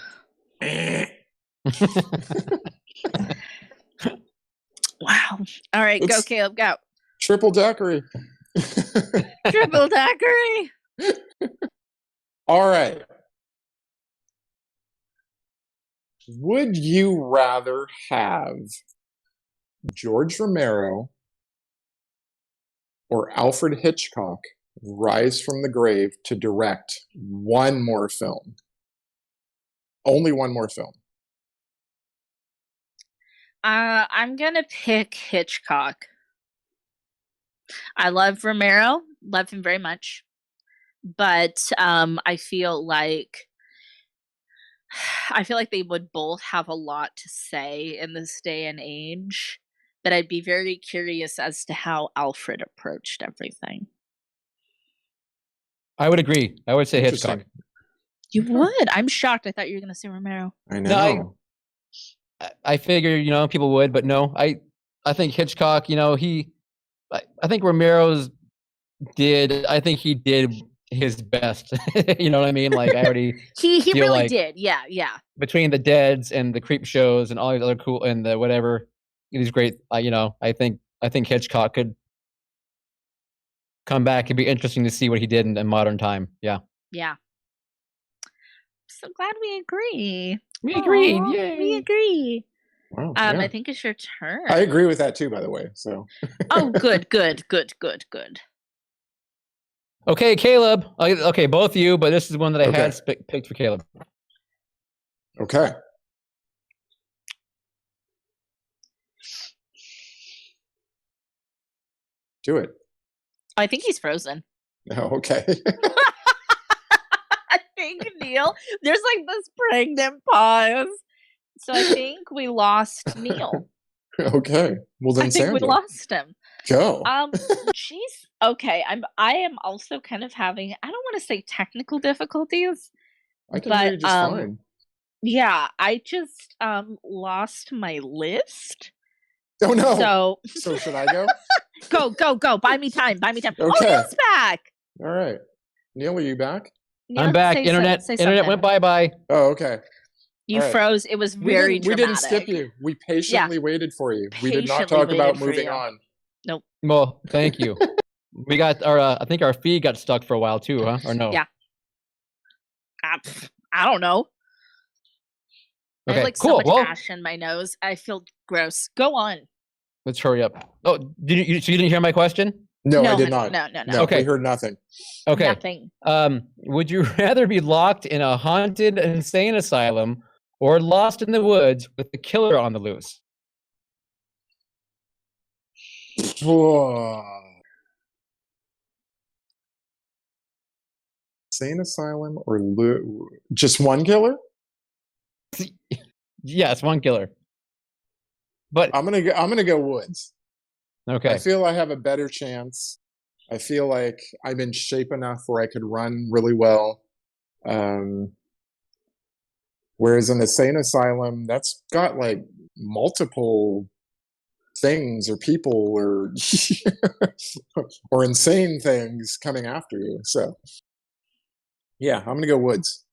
B: Wow. All right, go, Caleb, go.
C: Triple daiquiri.
B: Triple daiquiri.
C: All right. Would you rather have George Romero or Alfred Hitchcock rise from the grave to direct one more film? Only one more film.
B: I'm gonna pick Hitchcock. I love Romero, love him very much, but I feel like they would both have a lot to say in this day and age. But I'd be very curious as to how Alfred approached everything.
A: I would agree. I would say Hitchcock.
B: You would? I'm shocked. I thought you were going to say Romero.
C: I know.
A: No, I figured, people would, but no. I think Hitchcock, I think Romero's I think he did his best. You know what I mean? Like I already
B: he really did. Yeah.
A: Between the Deads and the Creep Shows and all these other cool and the whatever, he's great. I think Hitchcock could come back. It'd be interesting to see what he did in modern time. Yeah.
B: So glad we agree.
A: We agreed.
B: Yay. We agree.
C: Wow,
B: I think it's your turn.
C: I agree with that too, by the way. So.
B: Oh, good.
A: Okay, Caleb. Okay, both of you, but this is one that I had picked for Caleb.
C: Okay. Do it.
B: I think he's frozen.
C: Oh, okay.
B: I think, Neil, there's like this pregnant pause. So I think we lost Neil.
C: Okay. Well, then
B: I think
C: Sandra.
B: we lost him.
C: Go.
B: Jeez. Okay. I am also kind of having, I don't want to say technical difficulties.
C: I can hear you just fine.
B: Yeah, I just lost my list.
C: Oh no. So should I go?
B: Go. Buy me time.
C: Okay.
B: Oh, Neil's back.
C: All right. Neil, are you back?
B: Neil,
A: I'm back. Internet went bye-bye.
C: Oh, okay.
B: You froze. It was very dramatic.
C: We didn't skip you. We patiently waited for you. We did not talk about moving on.
B: Nope.
A: Well, thank you. We got our, I think our feed got stuck for a while too, huh? Or no?
B: Yeah. I don't know.
A: Okay,
B: I have like
A: cool.
B: so much ash in my nose. I feel gross. Go on.
A: Let's hurry up. Oh, so you didn't hear my question?
C: No, I did not.
B: No.
C: Okay. We heard nothing.
A: Okay.
B: Nothing.
A: Would you rather be locked in a haunted insane asylum or lost in the woods with the killer on the loose?
C: Insane asylum or just one killer?
A: Yes, one killer. But
C: I'm gonna go woods.
A: Okay.
C: I feel I have a better chance. I feel like I'm in shape enough where I could run really well. Whereas an insane asylum, that's got like multiple things or people or or insane things coming after you. So yeah, I'm gonna go woods.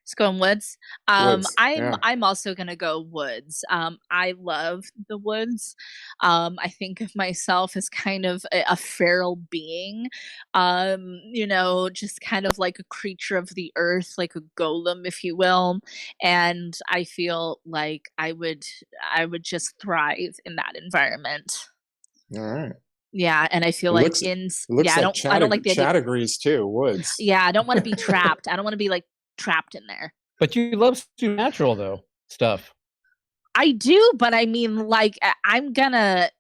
B: It's going woods.
C: Woods,
B: I'm also gonna go woods. I love the woods. I think of myself as kind of a feral being. Just kind of like a creature of the earth, like a golem, if you will. And I feel like I would just thrive in that environment.
C: All right.
B: Yeah, and I feel
C: it
B: I don't like the idea.
C: Chad agrees too. Woods.
B: Yeah, I don't want to be trapped. I don't want to be like trapped in there.
A: But you love supernatural though stuff.
B: I do, but I mean, like, I'm gonna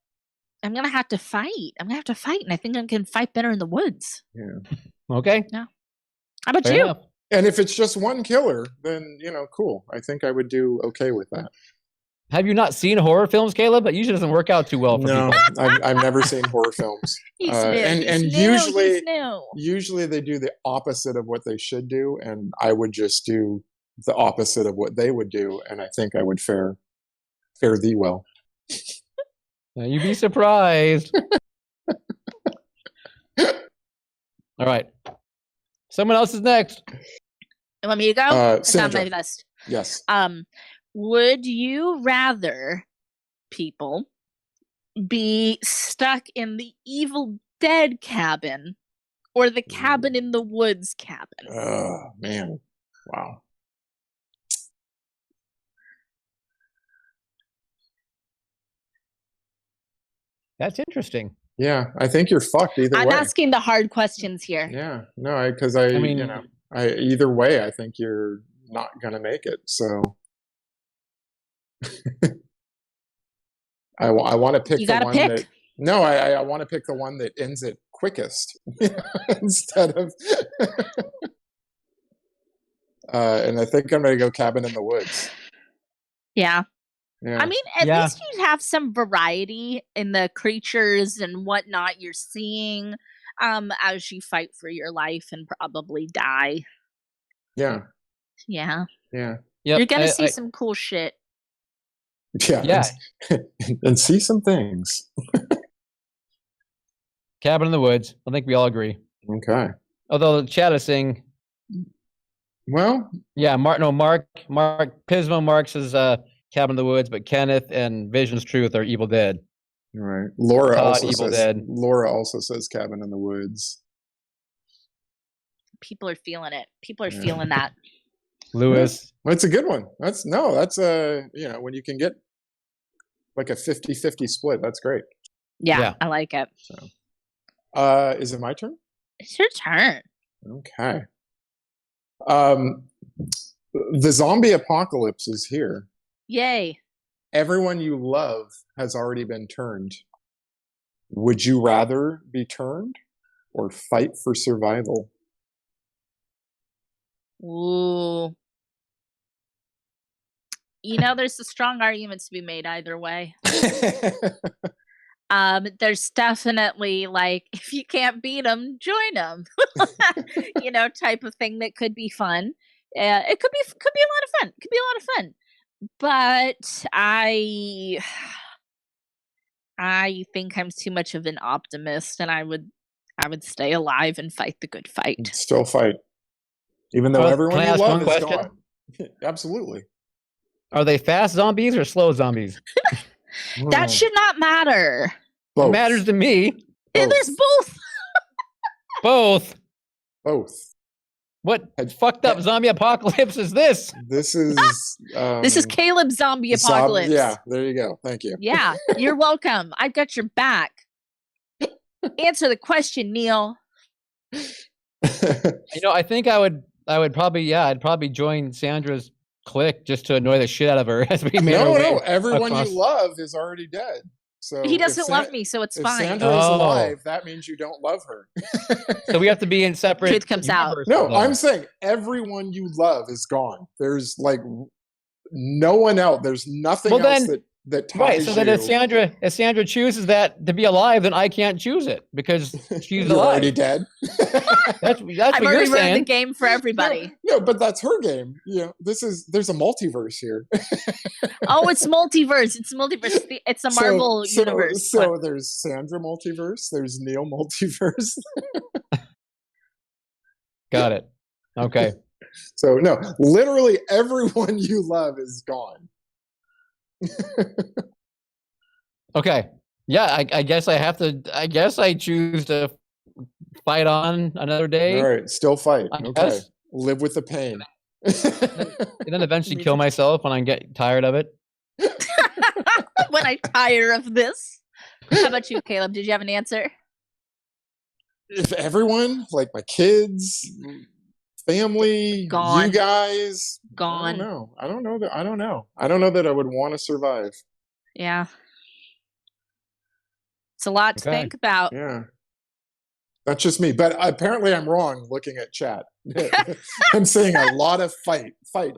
B: have to fight. I'm gonna have to fight, and I think I can fight better in the woods.
C: Yeah.
A: Okay.
B: Yeah. How about
A: Fair
B: you?
A: enough.
C: And if it's just one killer, then cool. I think I would do okay with that.
A: Have you not seen horror films, Caleb? It usually doesn't work out too well for people.
C: I've never seen horror films. Usually they do the opposite of what they should do, and I would just do the opposite of what they would do, and I think I would fare thee well.
A: Now you'd be surprised. All right. Someone else is next.
B: You want me to go? It's on
C: Sandra.
B: my list.
C: Yes.
B: Would you rather people be stuck in the Evil Dead cabin or the cabin in the woods cabin?
C: Oh, man. Wow.
A: That's interesting.
C: Yeah, I think you're fucked either way.
B: I'm asking the hard questions here.
C: Yeah, no, because I mean, either way, I think you're not gonna make it. So I want to pick
B: you
C: the
B: gotta
C: one
B: pick.
C: that. No, I want to pick the one that ends it quickest instead of. And I think I'm gonna go cabin in the woods.
B: Yeah.
C: Yeah.
B: I mean, at least you have some variety in the creatures and whatnot you're seeing as you fight for your life and probably die.
C: Yeah.
B: Yeah.
C: Yeah.
B: Yep. You're gonna see some cool shit.
C: Yeah. And see some things.
A: Cabin in the woods. I think we all agree.
C: Okay.
A: Although the chat is saying,
C: well,
A: yeah, Mark Pismo marks as Cabin in the Woods, but Kenneth and Vision's Truth are Evil Dead.
C: Right. Laura also
A: says
C: says Cabin in the Woods.
B: People are feeling it. People are feeling that.
A: Lewis.
C: Well, it's a good one. That's when you can get like a 50-50 split, that's great.
B: Yeah. I like it.
C: So, is it my turn?
B: It's your turn.
C: Okay. The zombie apocalypse is here.
B: Yay.
C: Everyone you love has already been turned. Would you rather be turned or fight for survival?
B: Ooh. There's a strong argument to be made either way. There's definitely like, if you can't beat them, join them. Type of thing that could be fun. It could be a lot of fun. Could be a lot of fun. But I think I'm too much of an optimist, and I would stay alive and fight the good fight.
C: Still fight, even though everyone you love is gone. Absolutely.
A: Are they fast zombies or slow zombies?
B: That should not matter.
A: Both. It matters to me.
B: There's both.
A: Both. What fucked up zombie apocalypse is this?
C: This is
B: this is Caleb's zombie apocalypse.
C: Yeah, there you go. Thank you.
B: Yeah, you're welcome. I've got your back. Answer the question, Neil.
A: I think I'd probably join Sandra's clique just to annoy the shit out of her as we made
C: No, everyone you love is already dead. So
B: he doesn't love me, so it's
C: if
B: fine.
C: Sandra is alive, that means you don't love her.
A: So we have to be in separate.
B: Truth comes out.
C: No, I'm saying everyone you love is gone. There's like no one else. There's nothing else that ties
A: right. So
C: you.
A: that if Sandra chooses that to be alive, then I can't choose it because she's
C: You're
A: alive.
C: already dead.
A: That's
B: I'm
A: what
B: already
A: you're saying.
B: running the game for everybody.
C: No, but that's her game. You know, there's a multiverse here.
B: Oh, it's multiverse. It's multiverse. It's a Marvel universe.
C: So there's Sandra multiverse. There's Neil multiverse.
A: Got it. Okay.
C: So no, literally everyone you love is gone.
A: Okay. Yeah, I guess I have to. I guess I choose to fight on another day.
C: All right, still fight.
A: I
C: Okay,
A: guess.
C: live with the pain.
A: And then eventually kill myself when I get tired of it.
B: When I tire of this. How about you, Caleb? Did you have an answer?
C: If everyone, like my kids, family,
B: gone.
C: You guys,
B: gone.
C: I don't know that I would want to survive.
B: Yeah. It's a lot to think about.
C: Yeah. That's just me. But apparently I'm wrong looking at chat. I'm saying a lot of fight. I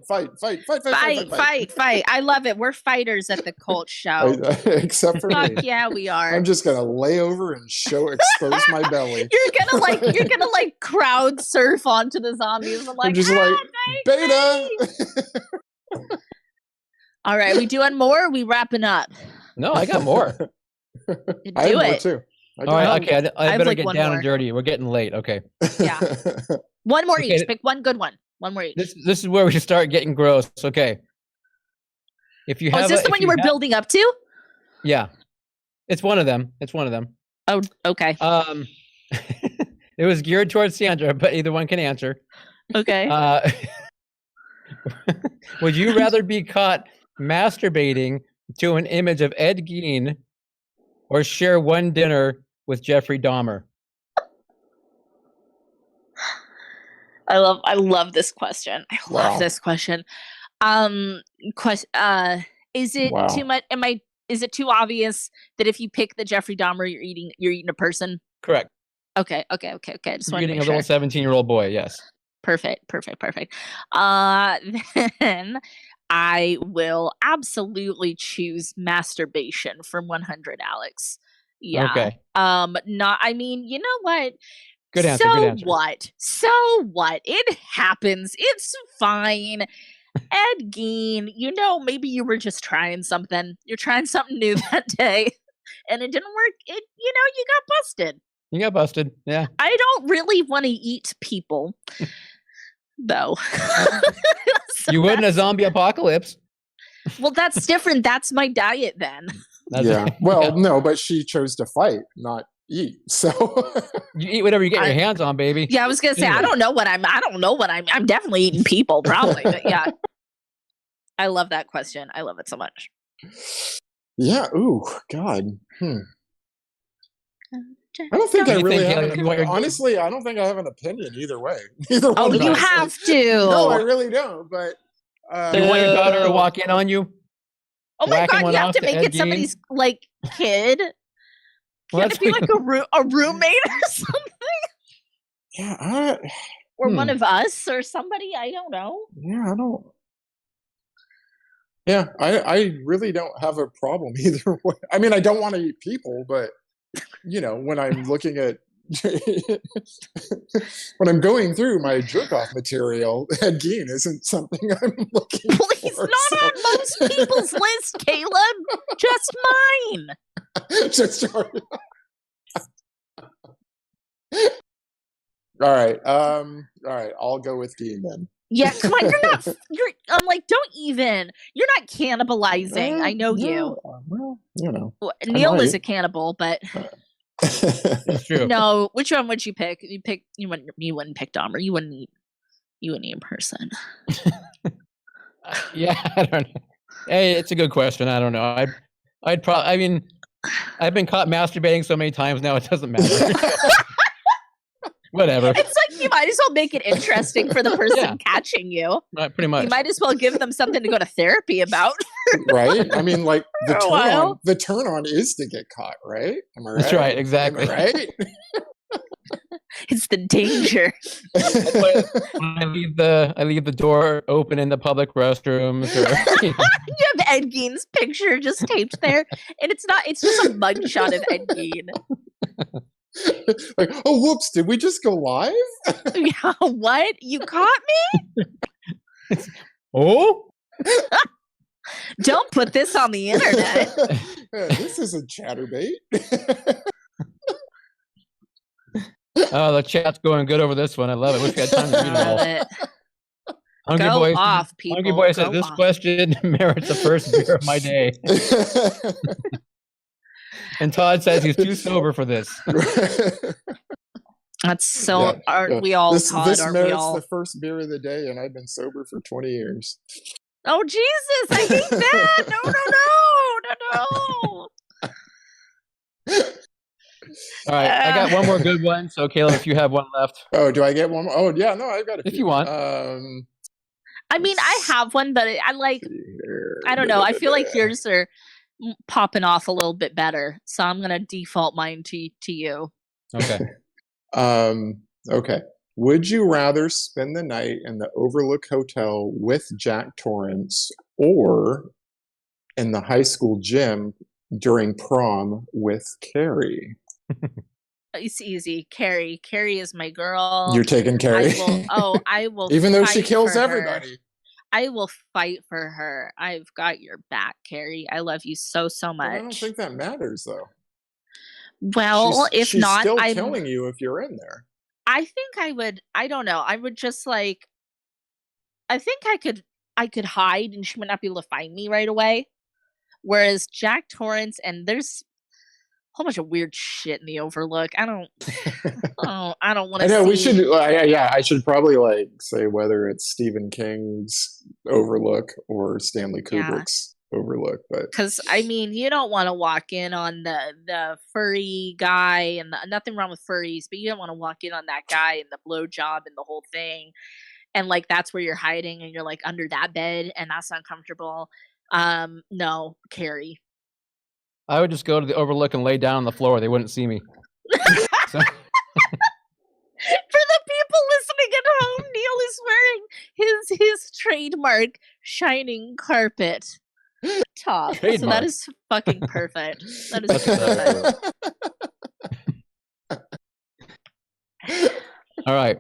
B: love it. We're fighters at the Cult Show.
C: Except for me.
B: Yeah, we are.
C: I'm just gonna lay over and expose my belly.
B: You're gonna crowd surf onto the zombies.
C: I'm just beta.
B: All right, we doing more? Or we wrapping up?
A: No, I got more.
C: I have more too.
A: All right, okay. I better get down
B: more.
A: and dirty. We're getting late. Okay.
B: Yeah. One more each. Pick one good one. One more each.
A: This is where we should start getting gross. Okay. If you have,
B: is this the one you were building up to?
A: Yeah, it's one of them.
B: Oh, okay.
A: It was geared towards Sandra, but either one can answer.
B: Okay.
A: Would you rather be caught masturbating to an image of Ed Gein or share one dinner with Jeffrey Dahmer?
B: I love this question. I love this question. Is it too much? Is it too obvious that if you pick the Jeffrey Dahmer, you're eating a person?
A: Correct.
B: Okay. Just
A: you're
B: eating
A: a little 17-year-old boy. Yes.
B: Perfect. Then I will absolutely choose masturbation from 100 Alex. Yeah.
A: Okay.
B: I mean, you know what?
A: Good answer.
B: So what? It happens. It's fine. Ed Gein, maybe you were just trying something. You're trying something new that day and it didn't work. You got busted.
A: You got busted. Yeah.
B: I don't really want to eat people, though.
A: You would in a zombie apocalypse.
B: Well, that's different. That's my diet then.
C: No, but she chose to fight, not eat. So
A: you eat whatever you get your hands on, baby.
B: Yeah, I was gonna say I don't know what I'm definitely eating people, probably. But yeah. I love that question. I love it so much.
C: Yeah. Ooh, God. I don't think I really have. Honestly, I don't think I have an opinion either way. Either one.
B: Oh, you have to.
C: No, I really don't. But
A: do you want your daughter to walk in on you?
B: Oh my God! You have to make it somebody's kid. You have to be like a roommate or something.
C: Yeah.
B: Or one of us or somebody. I don't know.
C: Yeah, I don't. Yeah, I really don't have a problem either way. I mean, I don't want to eat people, but when I'm looking at when I'm going through my jerk-off material, Ed Gein isn't something I'm looking for.
B: He's not on most people's list, Caleb. Just mine.
C: Just yours. All right. I'll go with Gein then.
B: Yeah, come on. I'm like, don't even. You're not cannibalizing. I know you.
C: Well,
B: Neil is a cannibal, but.
A: That's true.
B: No, which one would you pick? You wouldn't pick Dahmer. You wouldn't eat a person.
A: Yeah, I don't know. Hey, it's a good question. I don't know. I'd probably. I mean, I've been caught masturbating so many times now. It doesn't matter. Whatever.
B: It's like You might as well make it interesting for the person catching you.
A: Right, pretty much.
B: You might as well give them something to go to therapy about.
C: Right? I mean, like the turn on is to get caught, right? Am I right?
A: That's right, exactly.
C: Am I right?
B: It's the danger.
A: I leave the door open in the public restrooms.
B: You have Ed Gein's picture just taped there, and it's just a mugshot of Ed Gein.
C: Like, oh, whoops! Did we just go live?
B: Yeah, what? You caught me?
A: Oh!
B: Don't put this on the internet.
C: This isn't Chatterbait.
A: Oh, the chat's going good over this one. I love it. Wish we had time to read it all. Hungry
B: Go
A: Boy,
B: off, people.
A: Hungry Boy says this question merits the first beer of my day. And Todd says he's too sober for this.
B: That's so. Aren't we all, Todd?
C: This
B: aren't
C: merits
B: we all?
C: the first beer of the day, and I've been sober for 20 years.
B: Oh, Jesus! I hate that! No!
A: All right, I got one more good one. So, Caleb, if you have one left.
C: Oh, do I get one more? Oh, yeah, no, I've got a few.
A: If you want.
B: I mean, I have one, but I don't know. I feel like yours are popping off a little bit better, so I'm gonna default mine to you.
A: Okay.
C: Okay. Would you rather spend the night in the Overlook Hotel with Jack Torrance or in the high school gym during prom with Carrie?
B: It's easy. Carrie is my girl.
C: You're taking Carrie?
B: I will.
C: Even though she kills everybody.
B: I will fight for her. I've got your back, Carrie. I love you so much.
C: Well, I don't think that matters, though.
B: Well,
C: she's
B: not,
C: still killing you if you're in there.
B: I think I would. I don't know. I would just I think I could hide, and she might not be able to find me right away. Whereas Jack Torrance, and there's a whole bunch of weird shit in the Overlook. I don't want to.
C: I know we should. I should probably say whether it's Stephen King's Overlook or Stanley Kubrick's Overlook, but
B: because I mean, you don't want to walk in on the furry guy, and nothing wrong with furries, but you don't want to walk in on that guy and the blowjob and the whole thing, and that's where you're hiding, and you're under that bed, and that's uncomfortable. No, Carrie.
A: I would just go to the Overlook and lay down on the floor. They wouldn't see me. So.
B: For the people listening at home, Neil is wearing his trademark shining carpet top. Trademark. So that is fucking perfect. That is perfect.
A: All right.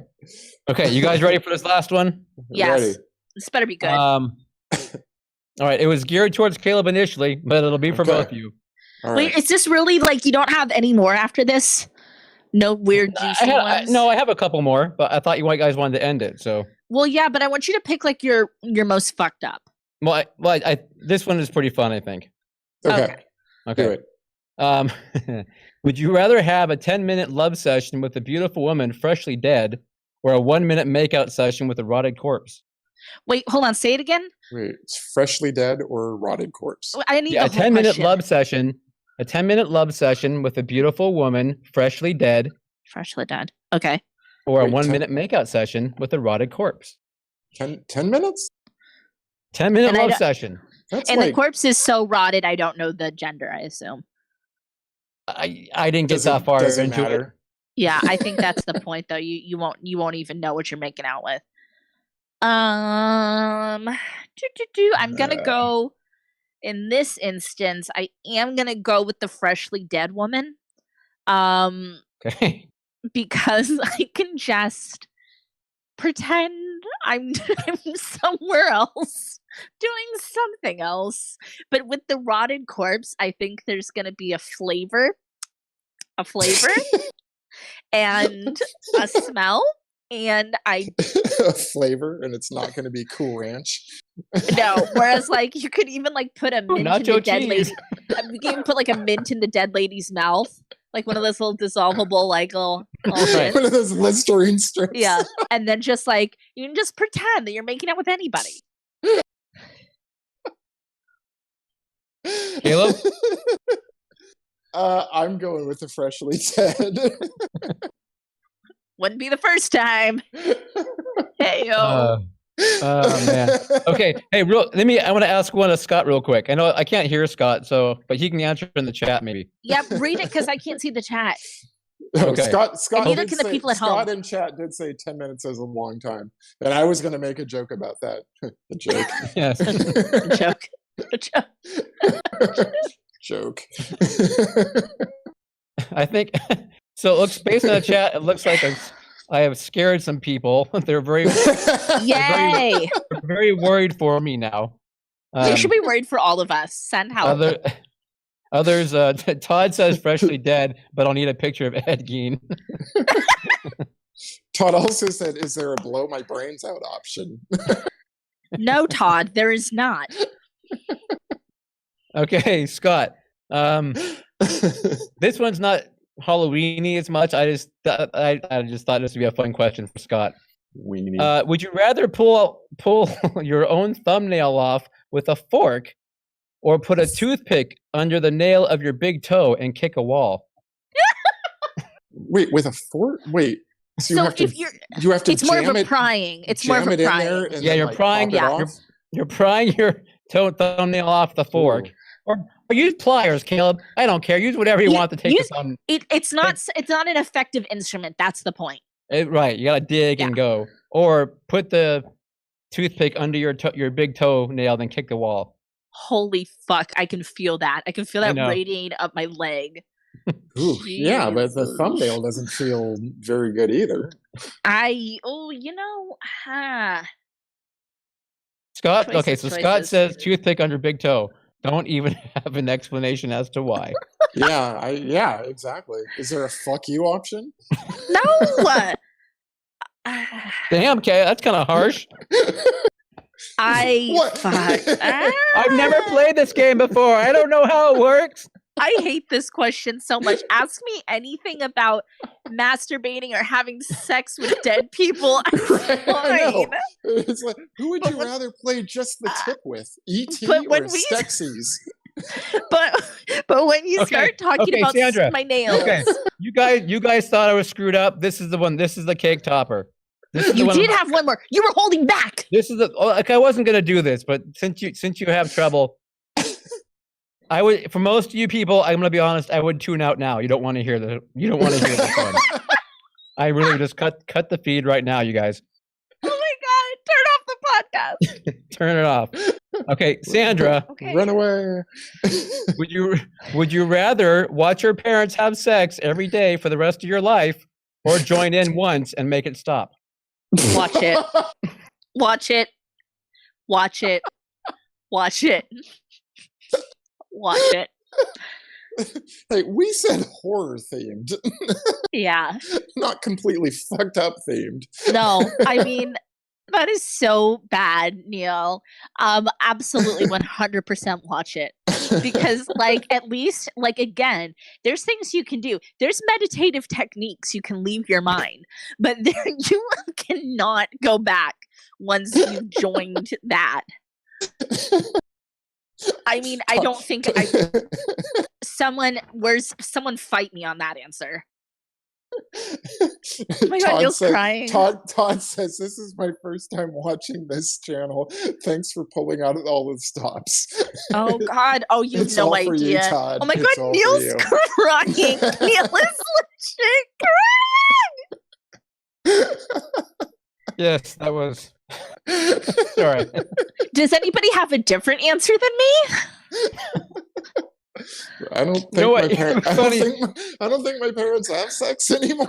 A: Okay, you guys ready for this last one?
B: Yes.
C: Ready.
B: This better be good.
A: All right. It was geared towards Caleb initially, but it'll be for both of you.
C: All
B: Wait,
C: right.
B: is this really you don't have any more after this? No weird juicy ones?
A: I have a couple more, but I thought you guys wanted to end it. So. Well,
B: yeah, but I want you to pick your most fucked up.
A: Well, this one is pretty fun, I think.
C: Okay.
A: Do it. Would you rather have a 10-minute love session with a beautiful woman freshly dead, or a 1-minute makeout session with a rotted corpse?
B: Wait, hold on. Say it again.
C: Wait, it's freshly dead or rotted corpse?
B: I need
A: a 10-minute love session. A 10-minute love session with a beautiful woman freshly dead.
B: Freshly dead. Okay.
A: Or a 1-minute makeout session with a rotted corpse.
C: 10 minutes?
A: 10-minute love session.
B: And the corpse is so rotted, I don't know the gender, I assume.
A: I didn't get that far into it.
B: Yeah, I think that's the point, though. You won't even know what you're making out with. I'm gonna go. In this instance, I am gonna go with the freshly dead woman.
A: Okay.
B: Because I can just pretend I'm somewhere else doing something else. But with the rotted corpse, I think there's gonna be a flavor and a smell. And a
C: flavor, and it's not going to be Cool Ranch.
B: No, whereas you could even put a mint in the dead lady. You can even put a mint in the dead lady's mouth, one of those little dissolvable little
C: one of those Listerine strips.
B: Yeah, and then just you can just pretend that you're making out with anybody.
A: Caleb?
C: I'm going with the freshly dead.
B: Wouldn't be the first time. Hey yo.
A: Oh man. Okay. Hey, I want to ask one of Scott real quick. I know I can't hear Scott, but he can answer in the chat maybe.
B: Yep, read it because I can't see the chat.
C: Okay. Scott
B: neither can the people at home.
C: Scott in chat did say 10 minutes is a long time. And I was gonna make a joke about that. A joke.
A: Yes.
B: A joke.
C: Joke.
A: I think so. It looks based on the chat, it looks like I have scared some people. They're very
B: Yay!
A: They're very worried for me now.
B: They should be worried for all of us. Send help.
A: Others, Todd says freshly dead, but I'll need a picture of Ed Gein.
C: Todd also said, "Is there a blow my brains out option?"
B: No, Todd, there is not.
A: Okay, Scott. This one's not Halloweeny as much. I just thought this would be a fun question for Scott. Would you rather pull your own thumbnail off with a fork, or put a toothpick under the nail of your big toe and kick a wall?
C: Wait, with a fork? Wait. So you have to
B: it's more of a prying. It's more of a prying.
A: Yeah, you're prying. Yeah, you're prying your thumbnail off the fork. Ooh. Or use pliers, Caleb. I don't care. Use whatever you want to take the thumb.
B: It's not an effective instrument. That's the point.
A: Right. You gotta dig and go. Or put the toothpick under your big toe nail, then kick the wall.
B: Holy fuck! I can feel that. I can feel that radiating up my leg.
C: Ooh, yeah, but the thumbnail doesn't feel very good either.
A: Scott. Okay, so Scott says toothpick under big toe. Don't even have an explanation as to why.
C: Yeah, exactly. Is there a fuck you option?
B: No.
A: Damn, Kay, that's kind of harsh. I've never played this game before. I don't know how it works.
B: I hate this question so much. Ask me anything about masturbating or having sex with dead people. Fine.
C: It's like, who would you rather play just the tip with? E.T. or Sexies?
B: But when you start talking about
A: Sandra,
B: my nails.
A: Okay. You guys thought I was screwed up. This is the one. This is the cake topper.
B: You did have one more. You were holding back.
A: This is I wasn't gonna do this, but since you have trouble, I would. For most of you people, I'm gonna be honest. I would tune out now. You don't want to hear You don't want to hear this one. I really would just cut the feed right now, you guys.
B: Oh my God! Turn off the podcast.
A: Turn it off. Okay, Sandra.
B: Okay.
C: Run away.
A: Would you rather watch your parents have sex every day for the rest of your life, or join in once and make it stop?
B: Watch it. Watch it. Watch it. Watch it. Watch it.
C: Hey, we said horror themed.
B: Yeah.
C: Not completely fucked up themed.
B: No, I mean, that is so bad, Neil. Absolutely 100% watch it. Because at least again, there's things you can do. There's meditative techniques you can leave your mind, but you cannot go back once you've joined that. I mean, I don't think someone fight me on that answer. Oh my God, Neil's crying.
C: Todd says, "This is my first time watching this channel. Thanks for pulling out all the stops."
B: Oh God! Oh, you have no idea.
C: You, Todd.
B: Oh my God, Neil's crying. Neil is legit crying.
A: Yes, that was. Sorry.
B: Does anybody have a different answer than me?
C: I don't think I don't think my parents have sex anymore.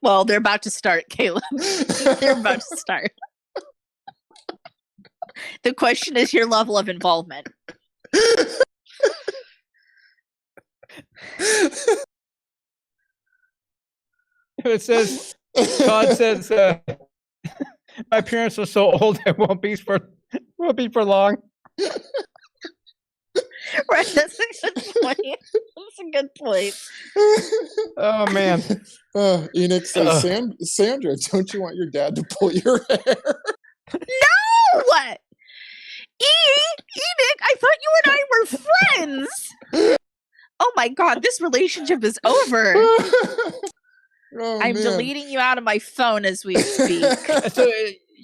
B: Well, they're about to start, Caleb. They're about to start. The question is your level of involvement.
A: It says, Todd says, my parents are so old it won't be for long.
B: Right, that's a good point. That's a good point.
A: Oh man.
C: Enoch says, Sandra, don't you want your dad to pull your hair?
B: No! Enoch, I thought you and I were friends. my god, this relationship is over. I'm deleting you out of my phone as we speak.
A: So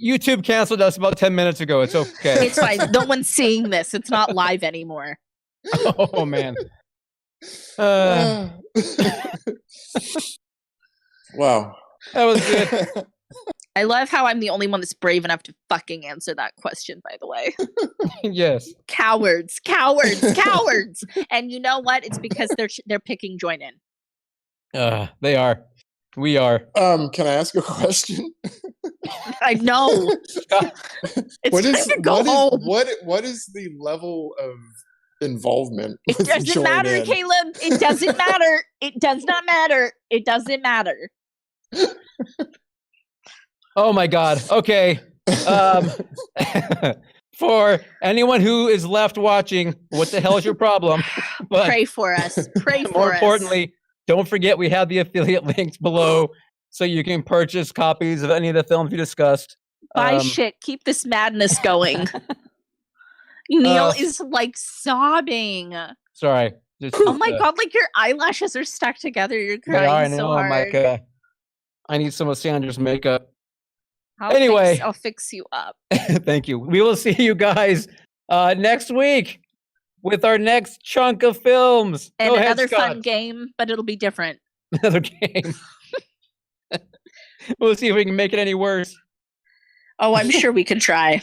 A: YouTube canceled us about 10 minutes ago. It's okay.
B: It's fine. No one's seeing this. It's not live anymore.
A: Oh man.
C: Wow.
A: That was good.
B: I love how I'm the only one that's brave enough to fucking answer that question, by the way.
A: Yes.
B: Cowards. And you know what? It's because they're picking join in.
A: They are. We are.
C: Can I ask a question?
B: I know. It's time to go home.
C: What is the level of involvement?
B: It doesn't matter, Caleb. It doesn't matter. It does not matter. It doesn't matter.
A: Oh my god. Okay. For anyone who is left watching, what the hell is your problem? But
B: pray for us. Pray for us.
A: More importantly, don't forget we have the affiliate links below so you can purchase copies of any of the films we discussed.
B: Buy shit. Keep this madness going. Neil is like sobbing.
A: Sorry.
B: Oh my god, like your eyelashes are stuck together. You're crying so hard.
A: Like, I need some of Sandra's makeup.
B: I'll fix you up.
A: Thank you. We will see you guys next week with our next chunk of films.
B: And another fun game, but it'll be different.
A: Another game. We'll see if we can make it any worse.
B: Oh, I'm sure we can try.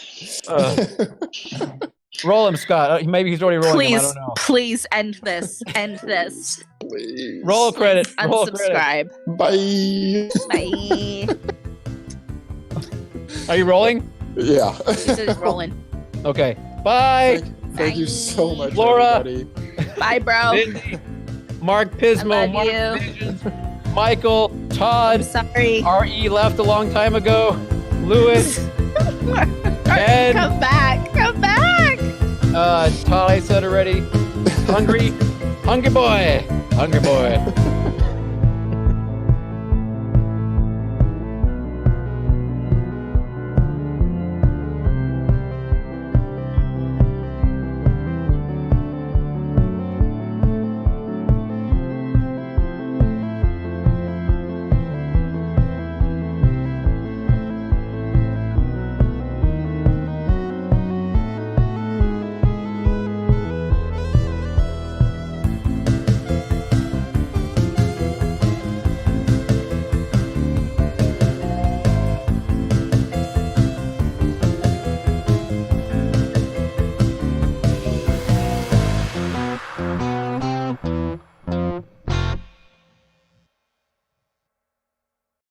A: Roll him, Scott. Maybe he's already rolling him. I don't know.
B: Please end this. End this.
C: Please.
A: Roll credit.
B: Unsubscribe.
C: Bye.
B: Bye.
A: Are you rolling?
C: Yeah.
B: He's rolling.
A: Okay. Bye.
C: Thank you so much,
A: Laura.
C: everybody.
B: Bye, bro.
A: Cindy, Mark Pismo,
B: Mark Visions,
A: Michael, Todd.
B: I'm sorry.
A: R.E. left a long time ago. Lewis. Ed.
B: Come back. Come back.
A: Todd, I said already. Hungry boy.